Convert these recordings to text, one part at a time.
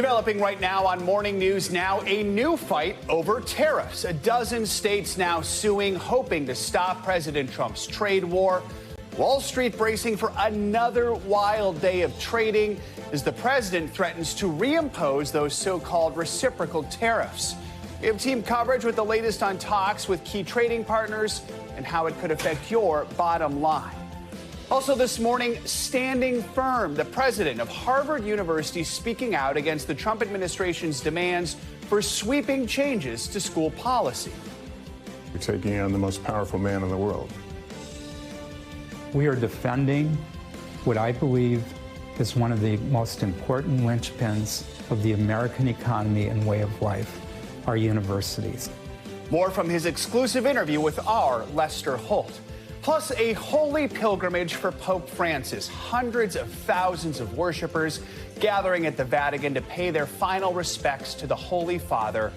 Developing right now on Morning News Now, a new fight over tariffs. A dozen states now suing, hoping to stop President Trump's trade war. Wall Street bracing for another wild day of trading as the president threatens to reimpose those so-called reciprocal tariffs. We have team coverage with the latest on talks with key trading partners and how it could affect your bottom line. Also this morning, standing firm, the president of Harvard University speaking out against the Trump administration's demands for sweeping changes to school policy. We're taking on the most powerful man in the world. We are defending what I believe is one of the most important linchpins of the American economy and way of life, our universities. More from his exclusive interview with our Lester Holt. Plus, a holy pilgrimage for Pope Francis. Hundreds of thousands of worshipers gathering at the Vatican to pay their final respects to the Holy Father.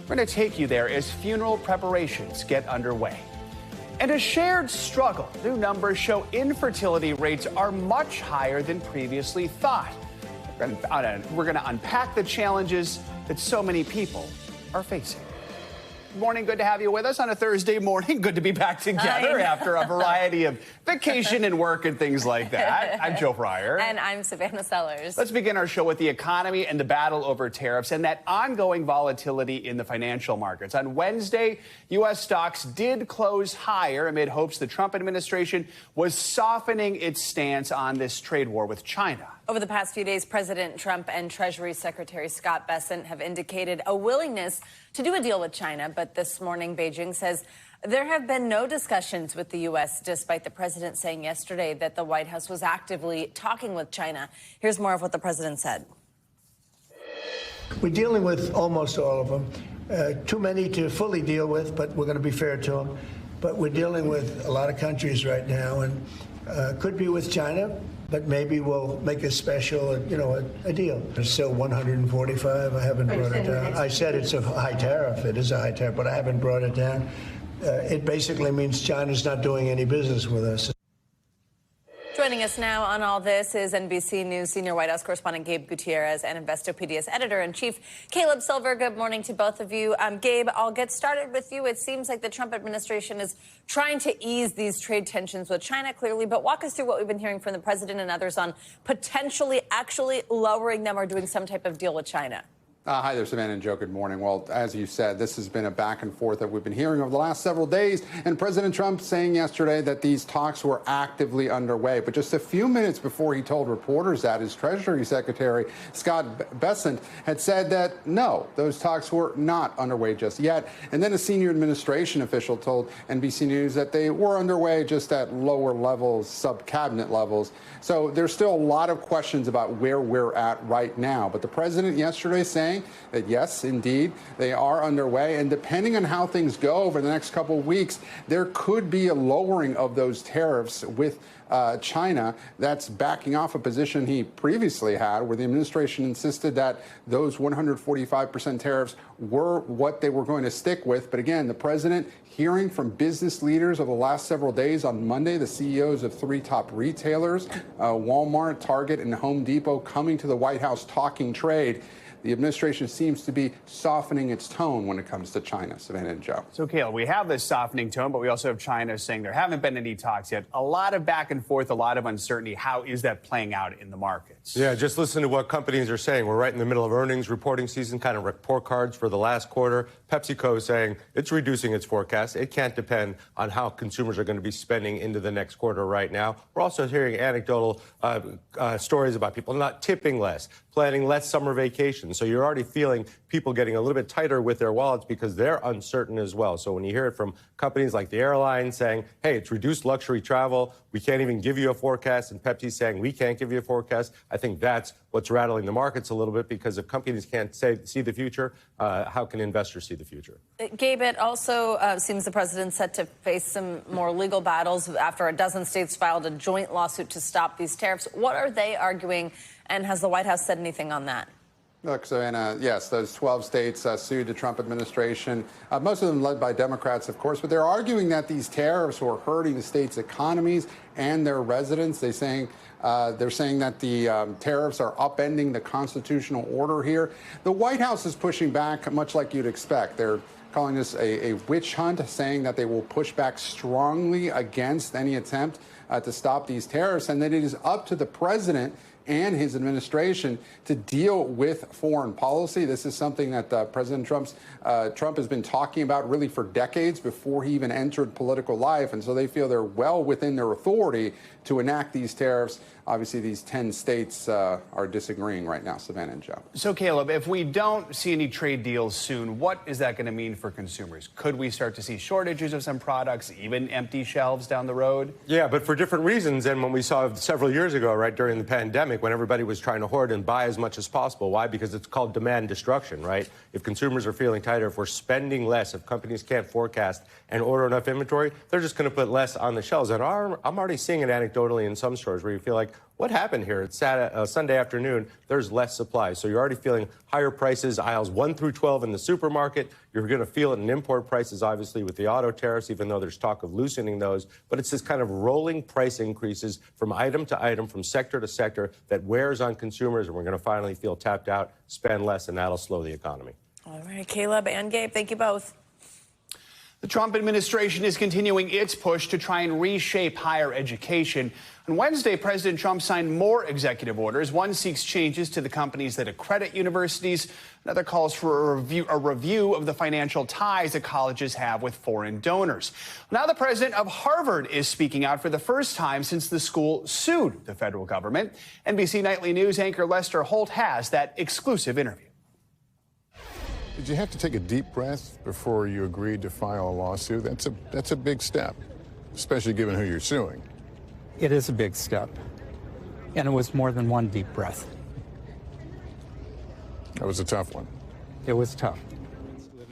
We're going to take you there as funeral preparations get underway. And a shared struggle. New numbers show infertility rates are much higher than previously thought. We're going to unpack the challenges that so many people are facing. Good morning. Good to have you with us on a Thursday morning. Good to be back together after a variety of vacation and work and things like that. I'm Joe Fryer. And I'm Savannah Sellers. Let's begin our show with the economy and the battle over tariffs and that ongoing volatility in the financial markets. On Wednesday, U.S. stocks did close higher amid hopes the Trump administration was softening its stance on this trade war with China. Over the past few days, President Trump and Treasury Secretary Scott Bessent have indicated a willingness to do a deal with China. But this morning, Beijing says there have been no discussions with the U.S., despite the president saying yesterday that the White House was actively talking with China. Here's more of what the president said. We're dealing with almost all of them. Too many to fully deal with, but we're going to be fair to them. But we're dealing with a lot of countries right now, and could be with China. But maybe we'll make a special, a deal. It's still 145. I haven't brought it down. I said it's a high tariff. It is a high tariff, but I haven't brought it down. It basically means China's not doing any business with us. Joining us now on all this is NBC News senior White House correspondent Gabe Gutierrez and Investopedia editor-in-chief Caleb Silver. Good morning to both of you. Gabe, I'll get started with you. It seems like the Trump administration is trying to ease these trade tensions with China, clearly, but walk us through what we've been hearing from the president and others on potentially actually lowering them or doing some type of deal with China. Hi there, Savannah and Joe. Good morning. Well, as you said, this has been a back and forth that we've been hearing over the last several days. And President Trump saying yesterday that these talks were actively underway. But just a few minutes before he told reporters that, his Treasury Secretary, Scott Bessent, had said that, no, those talks were not underway just yet. And then a senior administration official told NBC News that they were underway just at lower levels, sub-cabinet levels. So there's still a lot of questions about where we're at right now. But the president yesterday saying that, yes, indeed, they are underway. And depending on how things go over the next couple of weeks, there could be a lowering of those tariffs with China. That's backing off a position he previously had where the administration insisted that those 145% tariffs were what they were going to stick with. But again, the president hearing from business leaders over the last several days. On Monday, the CEOs of three top retailers, Walmart, Target, and Home Depot, coming to the White House talking trade. The administration seems to be softening its tone when it comes to China. Savannah and Joe. So, Caleb, we have this softening tone, but we also have China saying there haven't been any talks yet. A lot of back and forth, a lot of uncertainty. How is that playing out in the markets? Yeah, just listen to what companies are saying. We're right in the middle of earnings reporting season, kind of report cards for the last quarter. PepsiCo is saying it's reducing its forecast. It can't depend on how consumers are going to be spending into the next quarter right now. We're also hearing anecdotal stories about people not tipping less, planning less summer vacations. So you're already feeling people getting a little bit tighter with their wallets because they're uncertain as well. So when you hear it from companies like the airline saying, hey, it's reduced luxury travel, we can't even give you a forecast, and Pepsi saying we can't give you a forecast, I think that's what's rattling the markets a little bit, because if companies can't see the future, how can investors see the future? Gabe, it also seems the president's set to face some more legal battles after a dozen states filed a joint lawsuit to stop these tariffs. What are they arguing, and has the White House said anything on that? Look, Savannah, yes, those 12 states sued the Trump administration, most of them led by Democrats, of course, but they're arguing that these tariffs were hurting the states' economies and their residents. They're saying that the tariffs are upending the constitutional order here. The White House is pushing back, much like you'd expect. They're calling this a witch hunt, saying that they will push back strongly against any attempt to stop these tariffs, and that it is up to the president and his administration to deal with foreign policy. This is something that President Trump has been talking about really for decades before he even entered political life. And so they feel they're well within their authority to enact these tariffs. Obviously, these 10 states are disagreeing right now, Savannah and Joe. So, Caleb, if we don't see any trade deals soon, what is that going to mean for consumers? Could we start to see shortages of some products, even empty shelves down the road? Yeah, but for different reasons than when we saw several years ago, right, during the pandemic, when everybody was trying to hoard and buy as much as possible. Why? Because it's called demand destruction, right? If consumers are feeling tighter, if we're spending less, if companies can't forecast and order enough inventory, they're just going to put less on the shelves. And I'm already seeing it anecdotally in some stores where you feel like, what happened here? It's Sunday afternoon. There's less supply. So you're already feeling higher prices, aisles 1 through 12 in the supermarket. You're going to feel it in import prices, obviously, with the auto tariffs, even though there's talk of loosening those. But it's this kind of rolling price increases from item to item, from sector to sector, that wears on consumers. And we're going to finally feel tapped out, spend less, and that'll slow the economy. All right, Caleb and Gabe, thank you both. The Trump administration is continuing its push to try and reshape higher education. On Wednesday, President Trump signed more executive orders. One seeks changes to the companies that accredit universities. Another calls for a review of the financial ties that colleges have with foreign donors. Now the president of Harvard is speaking out for the first time since the school sued the federal government. NBC Nightly News anchor Lester Holt has that exclusive interview. Did you have to take a deep breath before you agreed to file a lawsuit? That's a big step, especially given who you're suing. It is a big step, and it was more than one deep breath. That was a tough one. It was tough.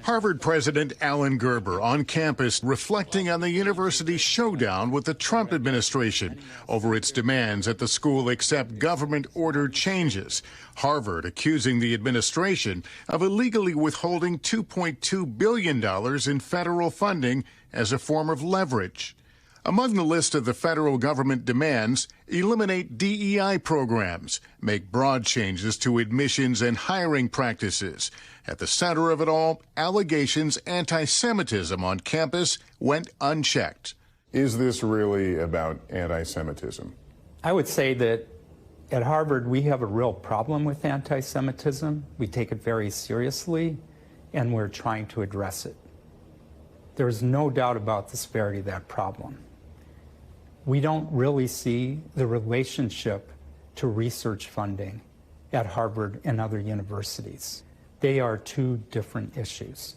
Harvard President Alan Gerber on campus reflecting on the university's showdown with the Trump administration over its demands that the school accept government-ordered changes. Harvard accusing the administration of illegally withholding $2.2 billion in federal funding as a form of leverage. Among the list of the federal government demands, eliminate DEI programs, make broad changes to admissions and hiring practices. At the center of it all, allegations anti-Semitism on campus went unchecked. Is this really about anti-Semitism? I would say that at Harvard, we have a real problem with anti-Semitism. We take it very seriously, and we're trying to address it. There's no doubt about the severity of that problem. We don't really see the relationship to research funding at Harvard and other universities. They are two different issues.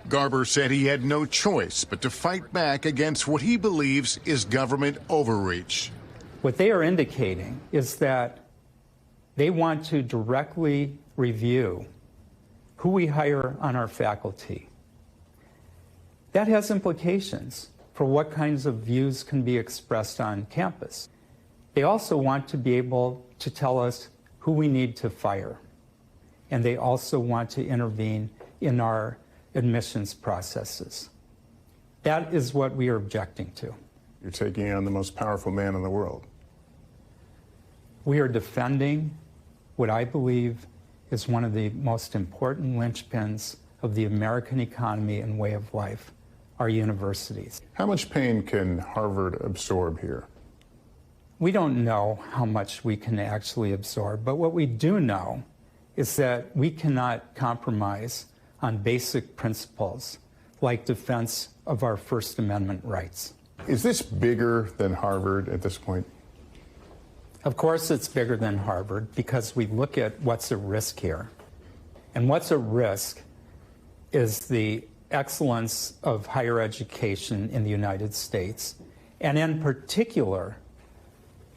Garber said he had no choice but to fight back against what he believes is government overreach. What they are indicating is that they want to directly review who we hire on our faculty. That has implications for what kinds of views can be expressed on campus. They also want to be able to tell us who we need to fire. And they also want to intervene in our admissions processes. That is what we are objecting to. You're taking on the most powerful man in the world. We are defending what I believe is one of the most important linchpins of the American economy and way of life, our universities. How much pain can Harvard absorb here? We don't know how much we can actually absorb, but what we do know is that we cannot compromise on basic principles like defense of our First Amendment rights. Is this bigger than Harvard at this point? Of course it's bigger than Harvard because we look at what's at risk here. And what's at risk is the excellence of higher education in the United States, and in particular,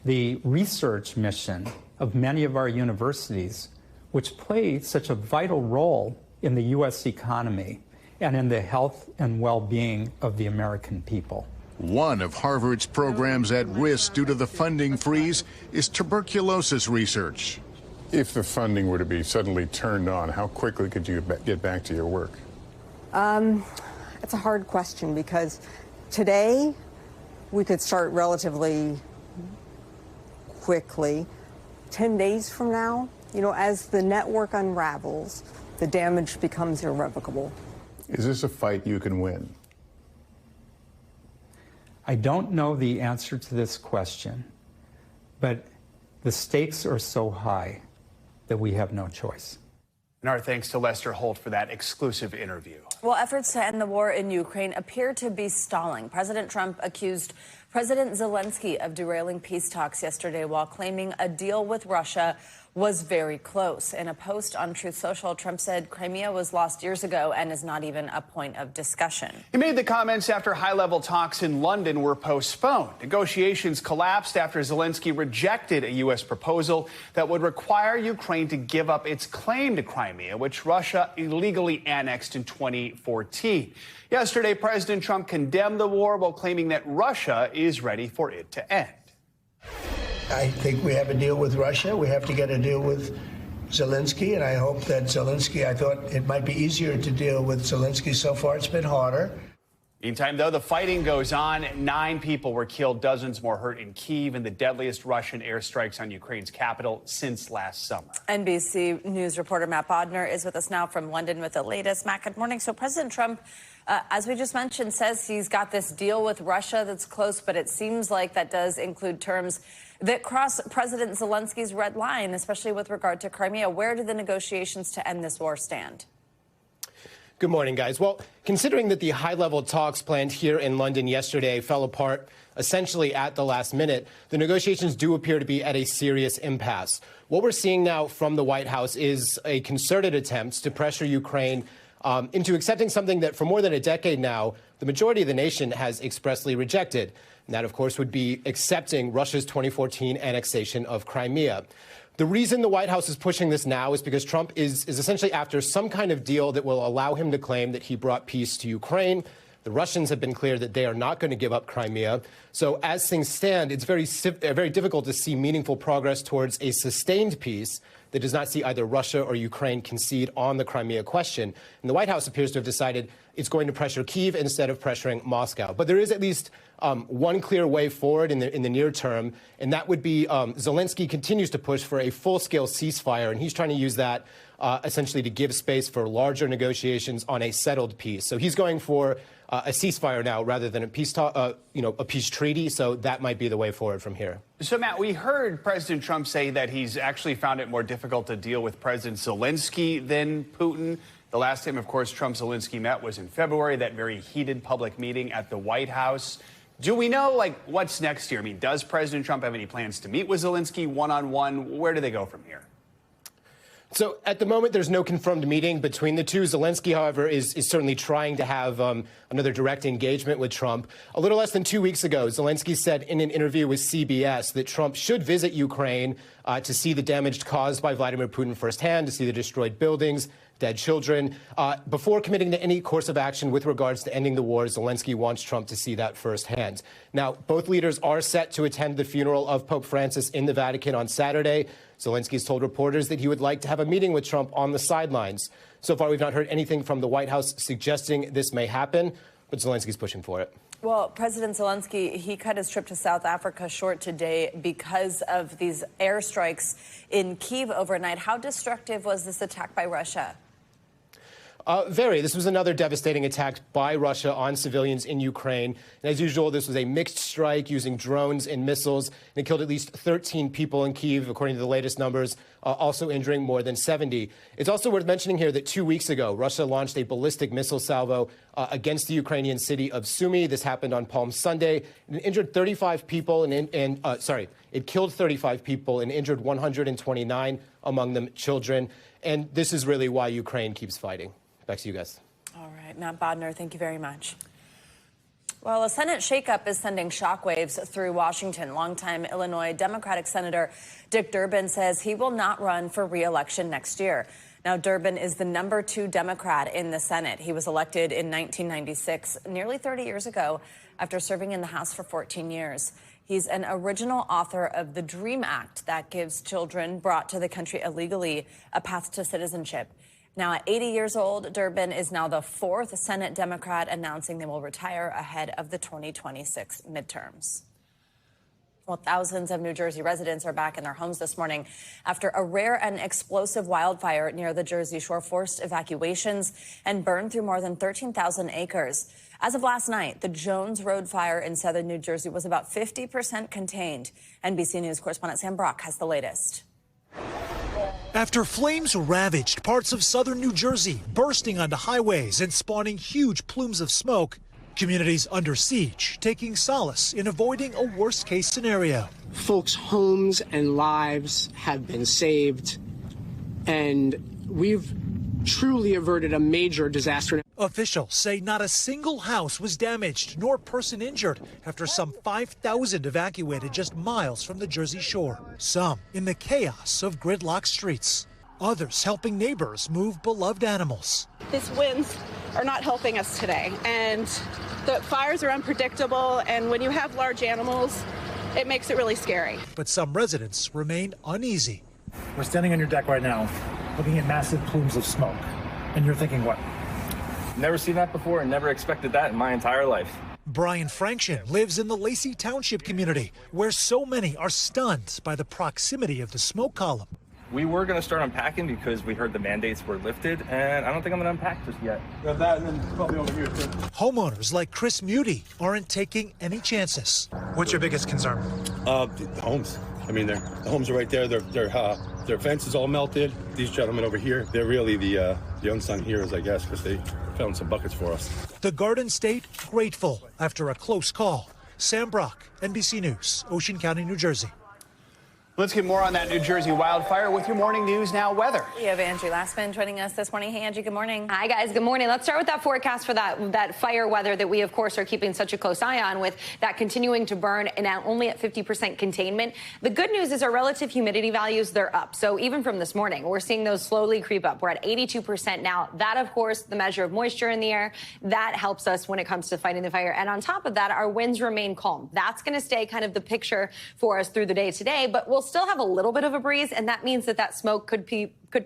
the research mission of many of our universities, which play such a vital role in the U.S. economy and in the health and well-being of the American people. One of Harvard's programs at risk due to the funding freeze is tuberculosis research. If the funding were to be suddenly turned on, how quickly could you get back to your work? It's a hard question because today we could start relatively quickly. 10 days from now, as the network unravels, the damage becomes irrevocable. Is this a fight you can win? I don't know the answer to this question, but the stakes are so high that we have no choice. And our thanks to Lester Holt for that exclusive interview. Well, efforts to end the war in Ukraine appear to be stalling. President Trump accused President Zelensky of derailing peace talks yesterday while claiming a deal with Russia was very close. In a post on Truth Social, Trump said Crimea was lost years ago and is not even a point of discussion. He made the comments after high-level talks in London were postponed. Negotiations collapsed after Zelensky rejected a U.S. proposal that would require Ukraine to give up its claim to Crimea, which Russia illegally annexed in 2014. Yesterday, President Trump condemned the war while claiming that Russia is ready for it to end. I think we have a deal with Russia. We have to get a deal with Zelensky, and I hope that Zelensky, I thought it might be easier to deal with Zelensky. So far, it's been harder. Meantime, though, the fighting goes on. 9 people were killed, dozens more hurt in Kyiv in the deadliest Russian airstrikes on Ukraine's capital since last summer. NBC News reporter Matt Bodner is with us now from London with the latest. Matt, good morning. So President Trump, as we just mentioned, says he's got this deal with Russia that's close, but it seems like that does include terms that cross President Zelensky's red line, especially with regard to Crimea. Where do the negotiations to end this war stand? Good morning, guys. Well, considering that the high-level talks planned here in London yesterday fell apart essentially at the last minute, the negotiations do appear to be at a serious impasse. What we're seeing now from the White House is a concerted attempt to pressure Ukraine into accepting something that for more than a decade now, the majority of the nation has expressly rejected. And that, of course, would be accepting Russia's 2014 annexation of Crimea. The reason the White House is pushing this now is because Trump is essentially after some kind of deal that will allow him to claim that he brought peace to Ukraine. The Russians have been clear that they are not going to give up Crimea. So as things stand, it's very difficult to see meaningful progress towards a sustained peace that does not see either Russia or Ukraine concede on the Crimea question. And the White House appears to have decided it's going to pressure Kyiv instead of pressuring Moscow. But there is at least one clear way forward in the near term, and that would be Zelensky continues to push for a full-scale ceasefire, and he's trying to use that essentially to give space for larger negotiations on a settled peace. So he's going for a ceasefire now rather than a peace treaty. So that might be the way forward from here. So, Matt, we heard President Trump say that he's actually found it more difficult to deal with President Zelensky than Putin. The last time, of course, Trump-Zelensky met was in February, that very heated public meeting at the White House. Do we know, what's next here? I mean, does President Trump have any plans to meet with Zelensky one-on-one? Where do they go from here? So at the moment, there's no confirmed meeting between the two. Zelensky, however, is certainly trying to have another direct engagement with Trump. A little less than 2 weeks ago, Zelensky said in an interview with CBS that Trump should visit Ukraine to see the damage caused by Vladimir Putin firsthand, to see the destroyed buildings, dead children. Before committing to any course of action with regards to ending the war, Zelensky wants Trump to see that firsthand. Now, both leaders are set to attend the funeral of Pope Francis in the Vatican on Saturday. Zelensky's told reporters that he would like to have a meeting with Trump on the sidelines. So far, we've not heard anything from the White House suggesting this may happen, but Zelensky's pushing for it. Well, President Zelensky, he cut his trip to South Africa short today because of these airstrikes in Kyiv overnight. How destructive was this attack by Russia? Very. This was another devastating attack by Russia on civilians in Ukraine. And as usual, this was a mixed strike using drones and missiles. And it killed at least 13 people in Kyiv, according to the latest numbers, also injuring more than 70. It's also worth mentioning here that 2 weeks ago, Russia launched a ballistic missile salvo against the Ukrainian city of Sumy. This happened on Palm Sunday. It injured 35 people it killed 35 people and injured 129, among them children. And this is really why Ukraine keeps fighting. Back to you guys. All right, Matt Bodner, thank you very much. Well, a Senate shakeup is sending shockwaves through Washington. Longtime Illinois Democratic Senator Dick Durbin says he will not run for re-election next year. Now, Durbin is the #2 Democrat in the Senate. He was elected in 1996, nearly 30 years ago, after serving in the House for 14 years. He's an original author of the DREAM Act that gives children brought to the country illegally a path to citizenship. Now, at 80 years old, Durbin is now the 4th Senate Democrat announcing they will retire ahead of the 2026 midterms. Well, thousands of New Jersey residents are back in their homes this morning after a rare and explosive wildfire near the Jersey Shore forced evacuations and burned through more than 13,000 acres. As of last night, the Jones Road fire in southern New Jersey was about 50% contained. NBC News correspondent Sam Brock has the latest. After flames ravaged parts of southern New Jersey, bursting onto highways and spawning huge plumes of smoke, communities under siege taking solace in avoiding a worst-case scenario. Folks' homes and lives have been saved, and we've truly averted a major disaster. Officials say not a single house was damaged nor person injured after some 5,000 evacuated just miles from the Jersey Shore. Some in the chaos of gridlocked streets. Others helping neighbors move beloved animals. These winds are not helping us today, and the fires are unpredictable, and when you have large animals, it makes it really scary. But some residents remain uneasy. We're standing on your deck right now, looking at massive plumes of smoke, and you're thinking what? Never seen that before and never expected that in my entire life. Brian Frankshin lives in the Lacey Township community, where so many are stunned by the proximity of the smoke column. We were going to start unpacking because we heard the mandates were lifted, and I don't think I'm going to unpack just yet. Got that, and then probably over here, too. Homeowners like Chris Muty aren't taking any chances. What's your biggest concern? The homes. I mean, the homes are right there. Their fence is all melted. These gentlemen over here, they're really the unsung heroes, I guess, because they found some buckets for us. The Garden State grateful after a close call. Sam Brock, NBC News, Ocean County, New Jersey. Let's get more on that New Jersey wildfire with your morning news now weather. We have Angie Lastman joining us this morning. Hey, Angie, good morning. Hi, guys. Good morning. Let's start with that forecast for that fire weather that we, of course, are keeping such a close eye on, with that continuing to burn and now only at 50% containment. The good news is our relative humidity values, they're up. So even from this morning, we're seeing those slowly creep up. We're at 82% now. That, of course, the measure of moisture in the air, that helps us when it comes to fighting the fire. And on top of that, our winds remain calm. That's going to stay kind of the picture for us through the day today, but we'll still have a little bit of a breeze, and that means that smoke could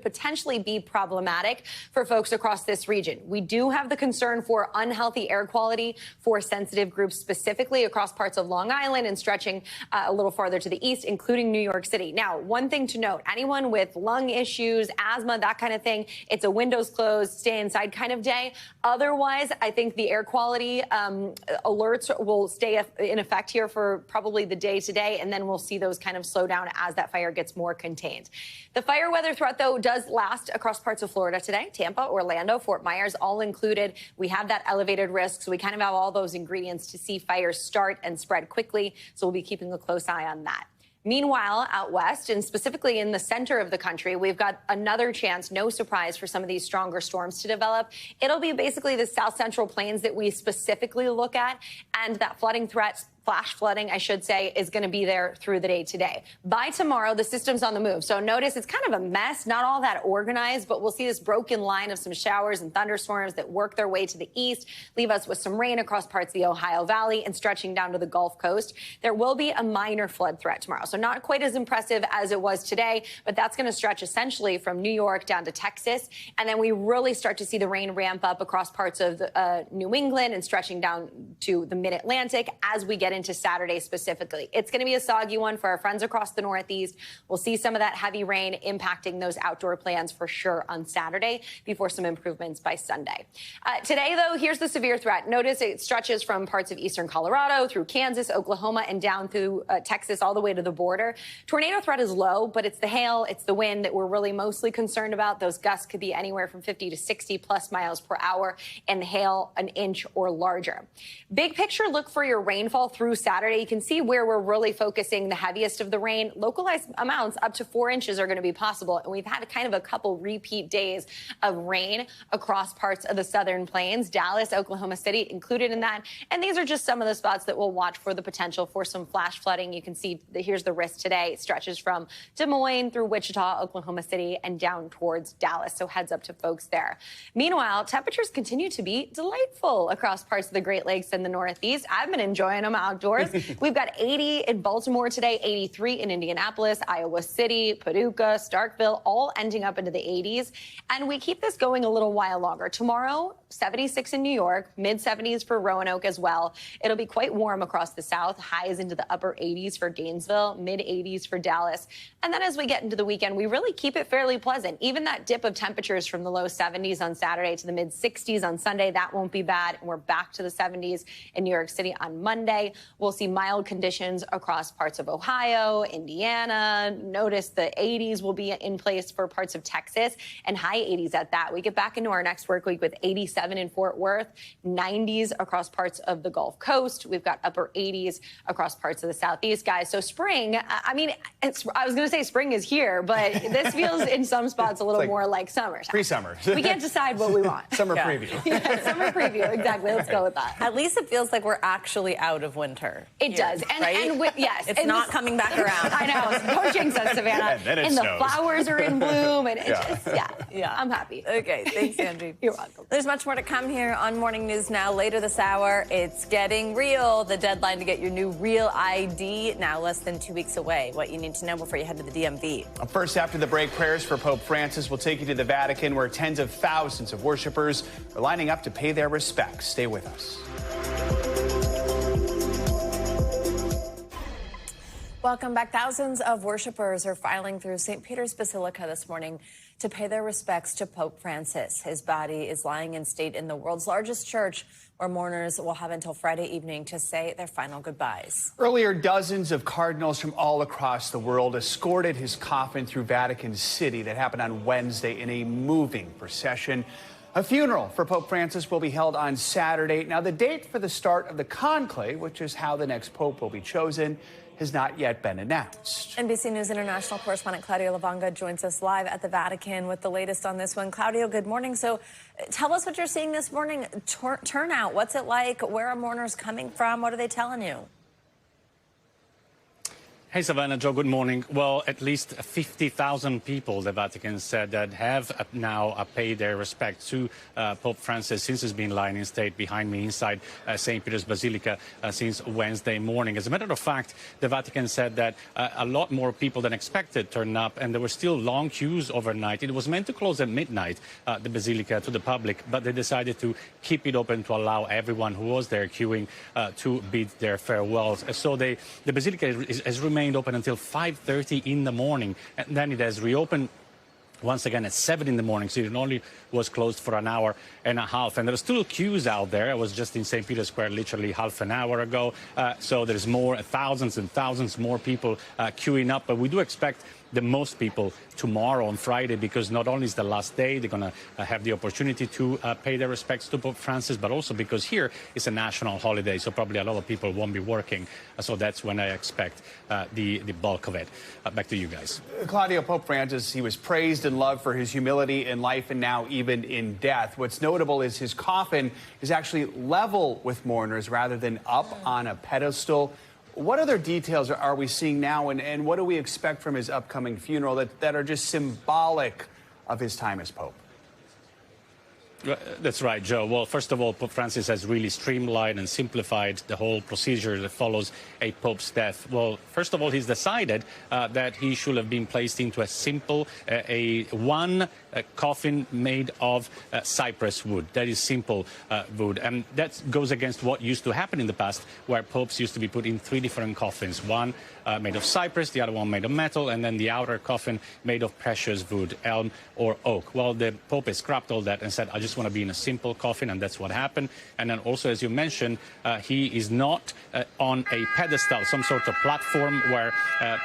potentially be problematic for folks across this region. We do have the concern for unhealthy air quality for sensitive groups, specifically across parts of Long Island and stretching a little farther to the east, including New York City. Now, one thing to note, anyone with lung issues, asthma, that kind of thing, it's a windows closed, stay inside kind of day. Otherwise, I think the air quality alerts will stay in effect here for probably the day today, and then we'll see those kind of slow down as that fire gets more contained. The fire weather threat, though, does last across parts of Florida today. Tampa, Orlando, Fort Myers, all included. We have that elevated risk, so we kind of have all those ingredients to see fires start and spread quickly. So we'll be keeping a close eye on that. Meanwhile, out west, and specifically in the center of the country, we've got another chance, no surprise, for some of these stronger storms to develop. It'll be basically the south central plains that we specifically look at, and that flooding threat, flash flooding, I should say, is going to be there through the day today. By tomorrow, the system's on the move. So notice it's kind of a mess, not all that organized, but we'll see this broken line of some showers and thunderstorms that work their way to the east, leave us with some rain across parts of the Ohio Valley and stretching down to the Gulf Coast. There will be a minor flood threat tomorrow. So not quite as impressive as it was today, but that's going to stretch essentially from New York down to Texas. And then we really start to see the rain ramp up across parts of New England and stretching down to the mid-Atlantic as we get into Saturday specifically. It's going to be a soggy one for our friends across the Northeast. We'll see some of that heavy rain impacting those outdoor plans for sure on Saturday before some improvements by Sunday. Today, though, here's the severe threat. Notice it stretches from parts of eastern Colorado through Kansas, Oklahoma, and down through Texas all the way to the border. Tornado threat is low, but it's the hail, it's the wind that we're really mostly concerned about. Those gusts could be anywhere from 50 to 60 plus miles per hour, and the hail an inch or larger. Big picture, look for your rainfall through Saturday. You can see where we're really focusing the heaviest of the rain. Localized amounts up to 4 inches are going to be possible. And we've had kind of a couple repeat days of rain across parts of the southern plains, Dallas, Oklahoma City included in that. And these are just some of the spots that we'll watch for the potential for some flash flooding. You can see here's the risk today. It stretches from Des Moines through Wichita, Oklahoma City, and down towards Dallas. So heads up to folks there. Meanwhile, temperatures continue to be delightful across parts of the Great Lakes and the Northeast. I've been enjoying them out outdoors. We've got 80 in Baltimore today, 83 in Indianapolis, Iowa City, Paducah, Starkville, all ending up into the 80s. And we keep this going a little while longer. Tomorrow, 76 in New York, mid-70s for Roanoke as well. It'll be quite warm across the south, highs into the upper 80s for Gainesville, mid-80s for Dallas. And then as we get into the weekend, we really keep it fairly pleasant. Even that dip of temperatures from the low 70s on Saturday to the mid-60s on Sunday, that won't be bad. And we're back to the 70s in New York City on Monday. We'll see mild conditions across parts of Ohio, Indiana. Notice the 80s will be in place for parts of Texas and high 80s at that. We get back into our next work week with 87 in Fort Worth, 90s across parts of the Gulf Coast. We've got upper 80s across parts of the Southeast, guys. So spring, I mean, I was going to say spring is here, but this feels in some spots a little more like summer. Pre-summer. We can't decide what we want. Summer preview. Yeah, summer preview. Exactly. Let's go with that. At least it feels like we're actually out of winter. It does. And, right? Yes. It's not coming back around. I know. Don't jinx us, Savannah. And then it and snows. The flowers are in bloom. And it's just, Yeah. I'm happy. Okay. Thanks, Angie. You're welcome. There's much more to come here on Morning News Now. Later this hour, it's getting real. The deadline to get your new Real ID now less than 2 weeks away. What you need to know before you head to the DMV. First, after the break, prayers for Pope Francis will take you to the Vatican, where tens of thousands of worshipers are lining up to pay their respects. Stay with us. Welcome back. Thousands of worshipers are filing through St. Peter's Basilica this morning to pay their respects to Pope Francis. His body is lying in state in the world's largest church, where mourners will have until Friday evening to say their final goodbyes. Earlier, dozens of cardinals from all across the world escorted his coffin through Vatican City. That happened on Wednesday in a moving procession. A funeral for Pope Francis will be held on Saturday. Now, the date for the start of the conclave, which is how the next pope will be chosen, has not yet been announced. NBC News international correspondent Claudio Lavanga joins us live at the Vatican with the latest on this one. Claudio, good morning. So tell us what you're seeing this morning. Turnout, what's it like? Where are mourners coming from? What are they telling you? Hey, Savannah, Joe, good morning. Well, at least 50,000 people, the Vatican said, that have now paid their respect to Pope Francis since he's been lying in state behind me inside St. Peter's Basilica since Wednesday morning. As a matter of fact, the Vatican said that a lot more people than expected turned up, and there were still long queues overnight. It was meant to close at midnight, the Basilica, to the public, but they decided to keep it open to allow everyone who was there queuing to bid their farewells. So the Basilica has remained open until 5:30 in the morning, and then it has reopened once again at 7 in the morning, so it only was closed for an hour and a half. And there are still queues out there. I was just in St. Peter's Square literally half an hour ago, so there's thousands and thousands more people queuing up, but we do expect the most people tomorrow on Friday, because not only is the last day, they're going to have the opportunity to pay their respects to Pope Francis, but also because here it's a national holiday, so probably a lot of people won't be working. So that's when I expect the bulk of it. Back to you guys. Claudio, Pope Francis, he was praised and loved for his humility in life and now even in death. What's notable is his coffin is actually level with mourners rather than up on a pedestal. What other details are we seeing now, and what do we expect from his upcoming funeral that are just symbolic of his time as Pope? That's right, Joe. Well, first of all, Pope Francis has really streamlined and simplified the whole procedure that follows a pope's death. Well, first of all, he's decided that he should have been placed into a simple, one coffin made of cypress wood. That is simple wood. And that goes against what used to happen in the past, where popes used to be put in 3 different coffins. One made of cypress, the other one made of metal, and then the outer coffin made of precious wood, elm or oak. Well, the Pope has scrapped all that and said, I just want to be in a simple coffin, and that's what happened. And then also, as you mentioned, he is not on a pedestal, some sort of platform where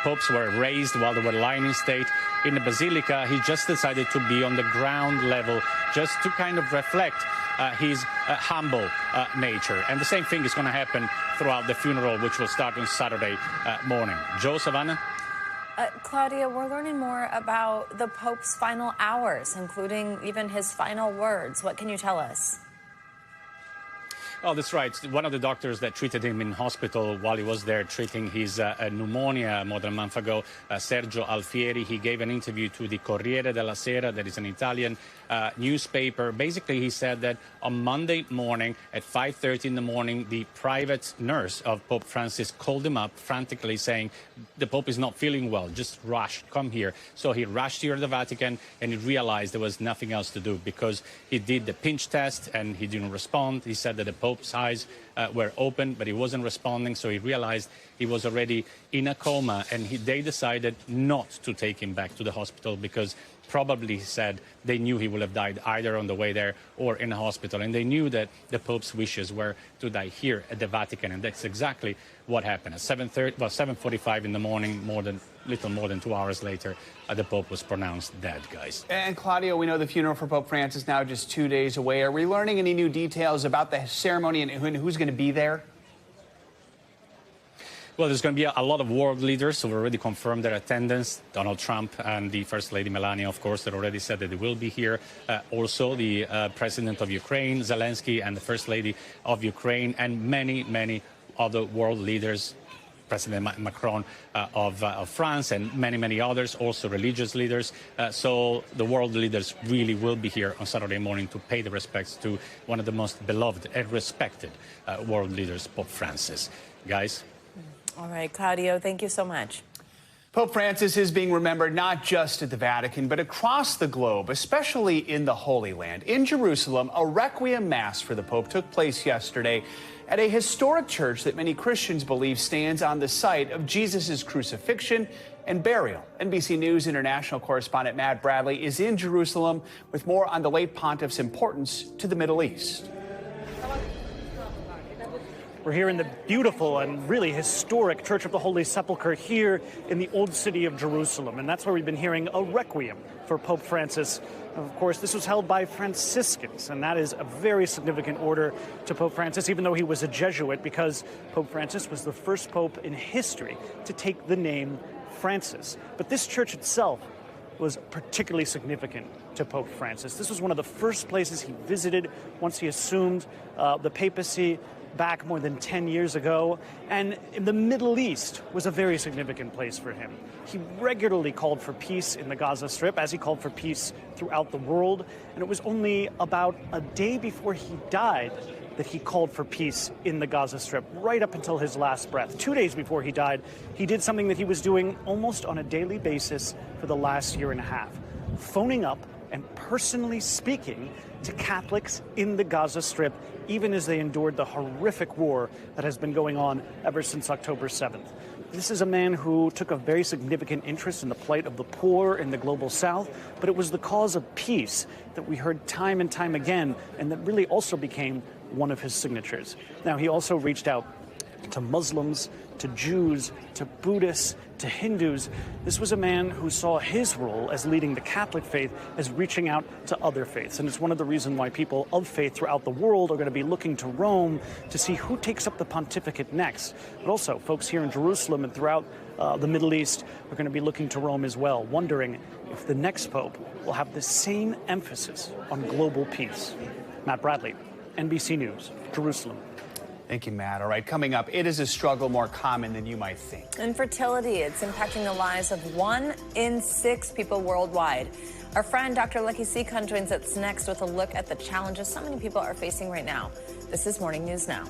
popes were raised while they were lying in state in the Basilica. He just decided to be on the ground level, just to kind of reflect his humble nature. And the same thing is going to happen throughout the funeral, which will start on Saturday morning. Joe, Savannah? Claudia, we're learning more about the Pope's final hours, including even his final words. What can you tell us? Oh, that's right. One of the doctors that treated him in hospital while he was there treating his pneumonia more than a month ago, Sergio Alfieri, he gave an interview to the Corriere della Sera, that is an Italian newspaper. Basically, he said that on Monday morning at 5:30 in the morning, the private nurse of Pope Francis called him up frantically saying, the Pope is not feeling well, just rush, come here. So he rushed here to the Vatican and he realized there was nothing else to do because he did the pinch test and he didn't respond. He said that the Pope's eyes were open, but he wasn't responding, so he realized he was already in a coma, and they decided not to take him back to the hospital because probably, he said, they knew he would have died either on the way there or in a hospital, and they knew that the Pope's wishes were to die here at the Vatican, and that's exactly what happened. At 7:45 in the morning, little more than 2 hours later, the Pope was pronounced dead, guys. And Claudio, we know the funeral for Pope Francis now just 2 days away. Are we learning any new details about the ceremony and who's going to be there? Well, there's going to be a lot of world leaders who have already confirmed their attendance. Donald Trump and the First Lady Melania, of course, that already said that they will be here. Also, the President of Ukraine, Zelensky, and the First Lady of Ukraine, and many, many other world leaders. President Macron of France and many, many others, also religious leaders. So the world leaders really will be here on Saturday morning to pay the respects to one of the most beloved and respected world leaders, Pope Francis. Guys? All right, Claudio, thank you so much. Pope Francis is being remembered not just at the Vatican, but across the globe, especially in the Holy Land. In Jerusalem, a requiem mass for the Pope took place yesterday at a historic church that many Christians believe stands on the site of Jesus' crucifixion and burial. NBC News international correspondent Matt Bradley is in Jerusalem with more on the late pontiff's importance to the Middle East. We're here in the beautiful and really historic Church of the Holy Sepulchre here in the old city of Jerusalem. And that's where we've been hearing a requiem for Pope Francis. Of course, this was held by Franciscans, and that is a very significant order to Pope Francis, even though he was a Jesuit, because Pope Francis was the first pope in history to take the name Francis. But this church itself was particularly significant to Pope Francis. This was one of the first places he visited once he assumed the papacy back more than 10 years ago, and the Middle East was a very significant place for him. He regularly called for peace in the Gaza Strip, as he called for peace throughout the world, and it was only about a day before he died that he called for peace in the Gaza Strip, right up until his last breath. 2 days before he died, he did something that he was doing almost on a daily basis for the last year and a half, phoning up and personally speaking to Catholics in the Gaza Strip, even as they endured the horrific war that has been going on ever since October 7th. This is a man who took a very significant interest in the plight of the poor in the global south, but it was the cause of peace that we heard time and time again, and that really also became one of his signatures. Now, he also reached out to Muslims, to Jews, to Buddhists, to Hindus. This was a man who saw his role as leading the Catholic faith as reaching out to other faiths. And it's one of the reasons why people of faith throughout the world are going to be looking to Rome to see who takes up the pontificate next. But also, folks here in Jerusalem and throughout the Middle East are going to be looking to Rome as well, wondering if the next pope will have the same emphasis on global peace. Matt Bradley, NBC News, Jerusalem. Thank you, Matt. All right, coming up, it is a struggle more common than you might think. Infertility, it's impacting the lives of 1 in 6 people worldwide. Our friend Dr. Lucky Seacon joins us next with a look at the challenges so many people are facing right now. This is Morning News Now.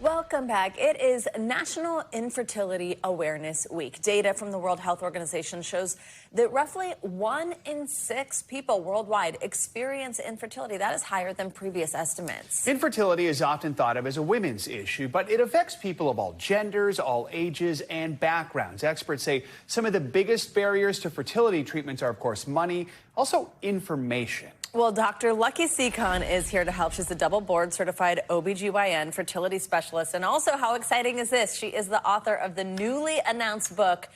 Welcome back. It is National Infertility Awareness Week. Data from the World Health Organization shows that roughly 1 in 6 people worldwide experience infertility. That is higher than previous estimates. Infertility is often thought of as a women's issue, but it affects people of all genders, all ages, and backgrounds. Experts say some of the biggest barriers to fertility treatments are, of course, money, also information. Well, Dr. Lucky Seacon is here to help. She's a double board certified OBGYN fertility specialist. And also, how exciting is this? She is the author of the newly announced book,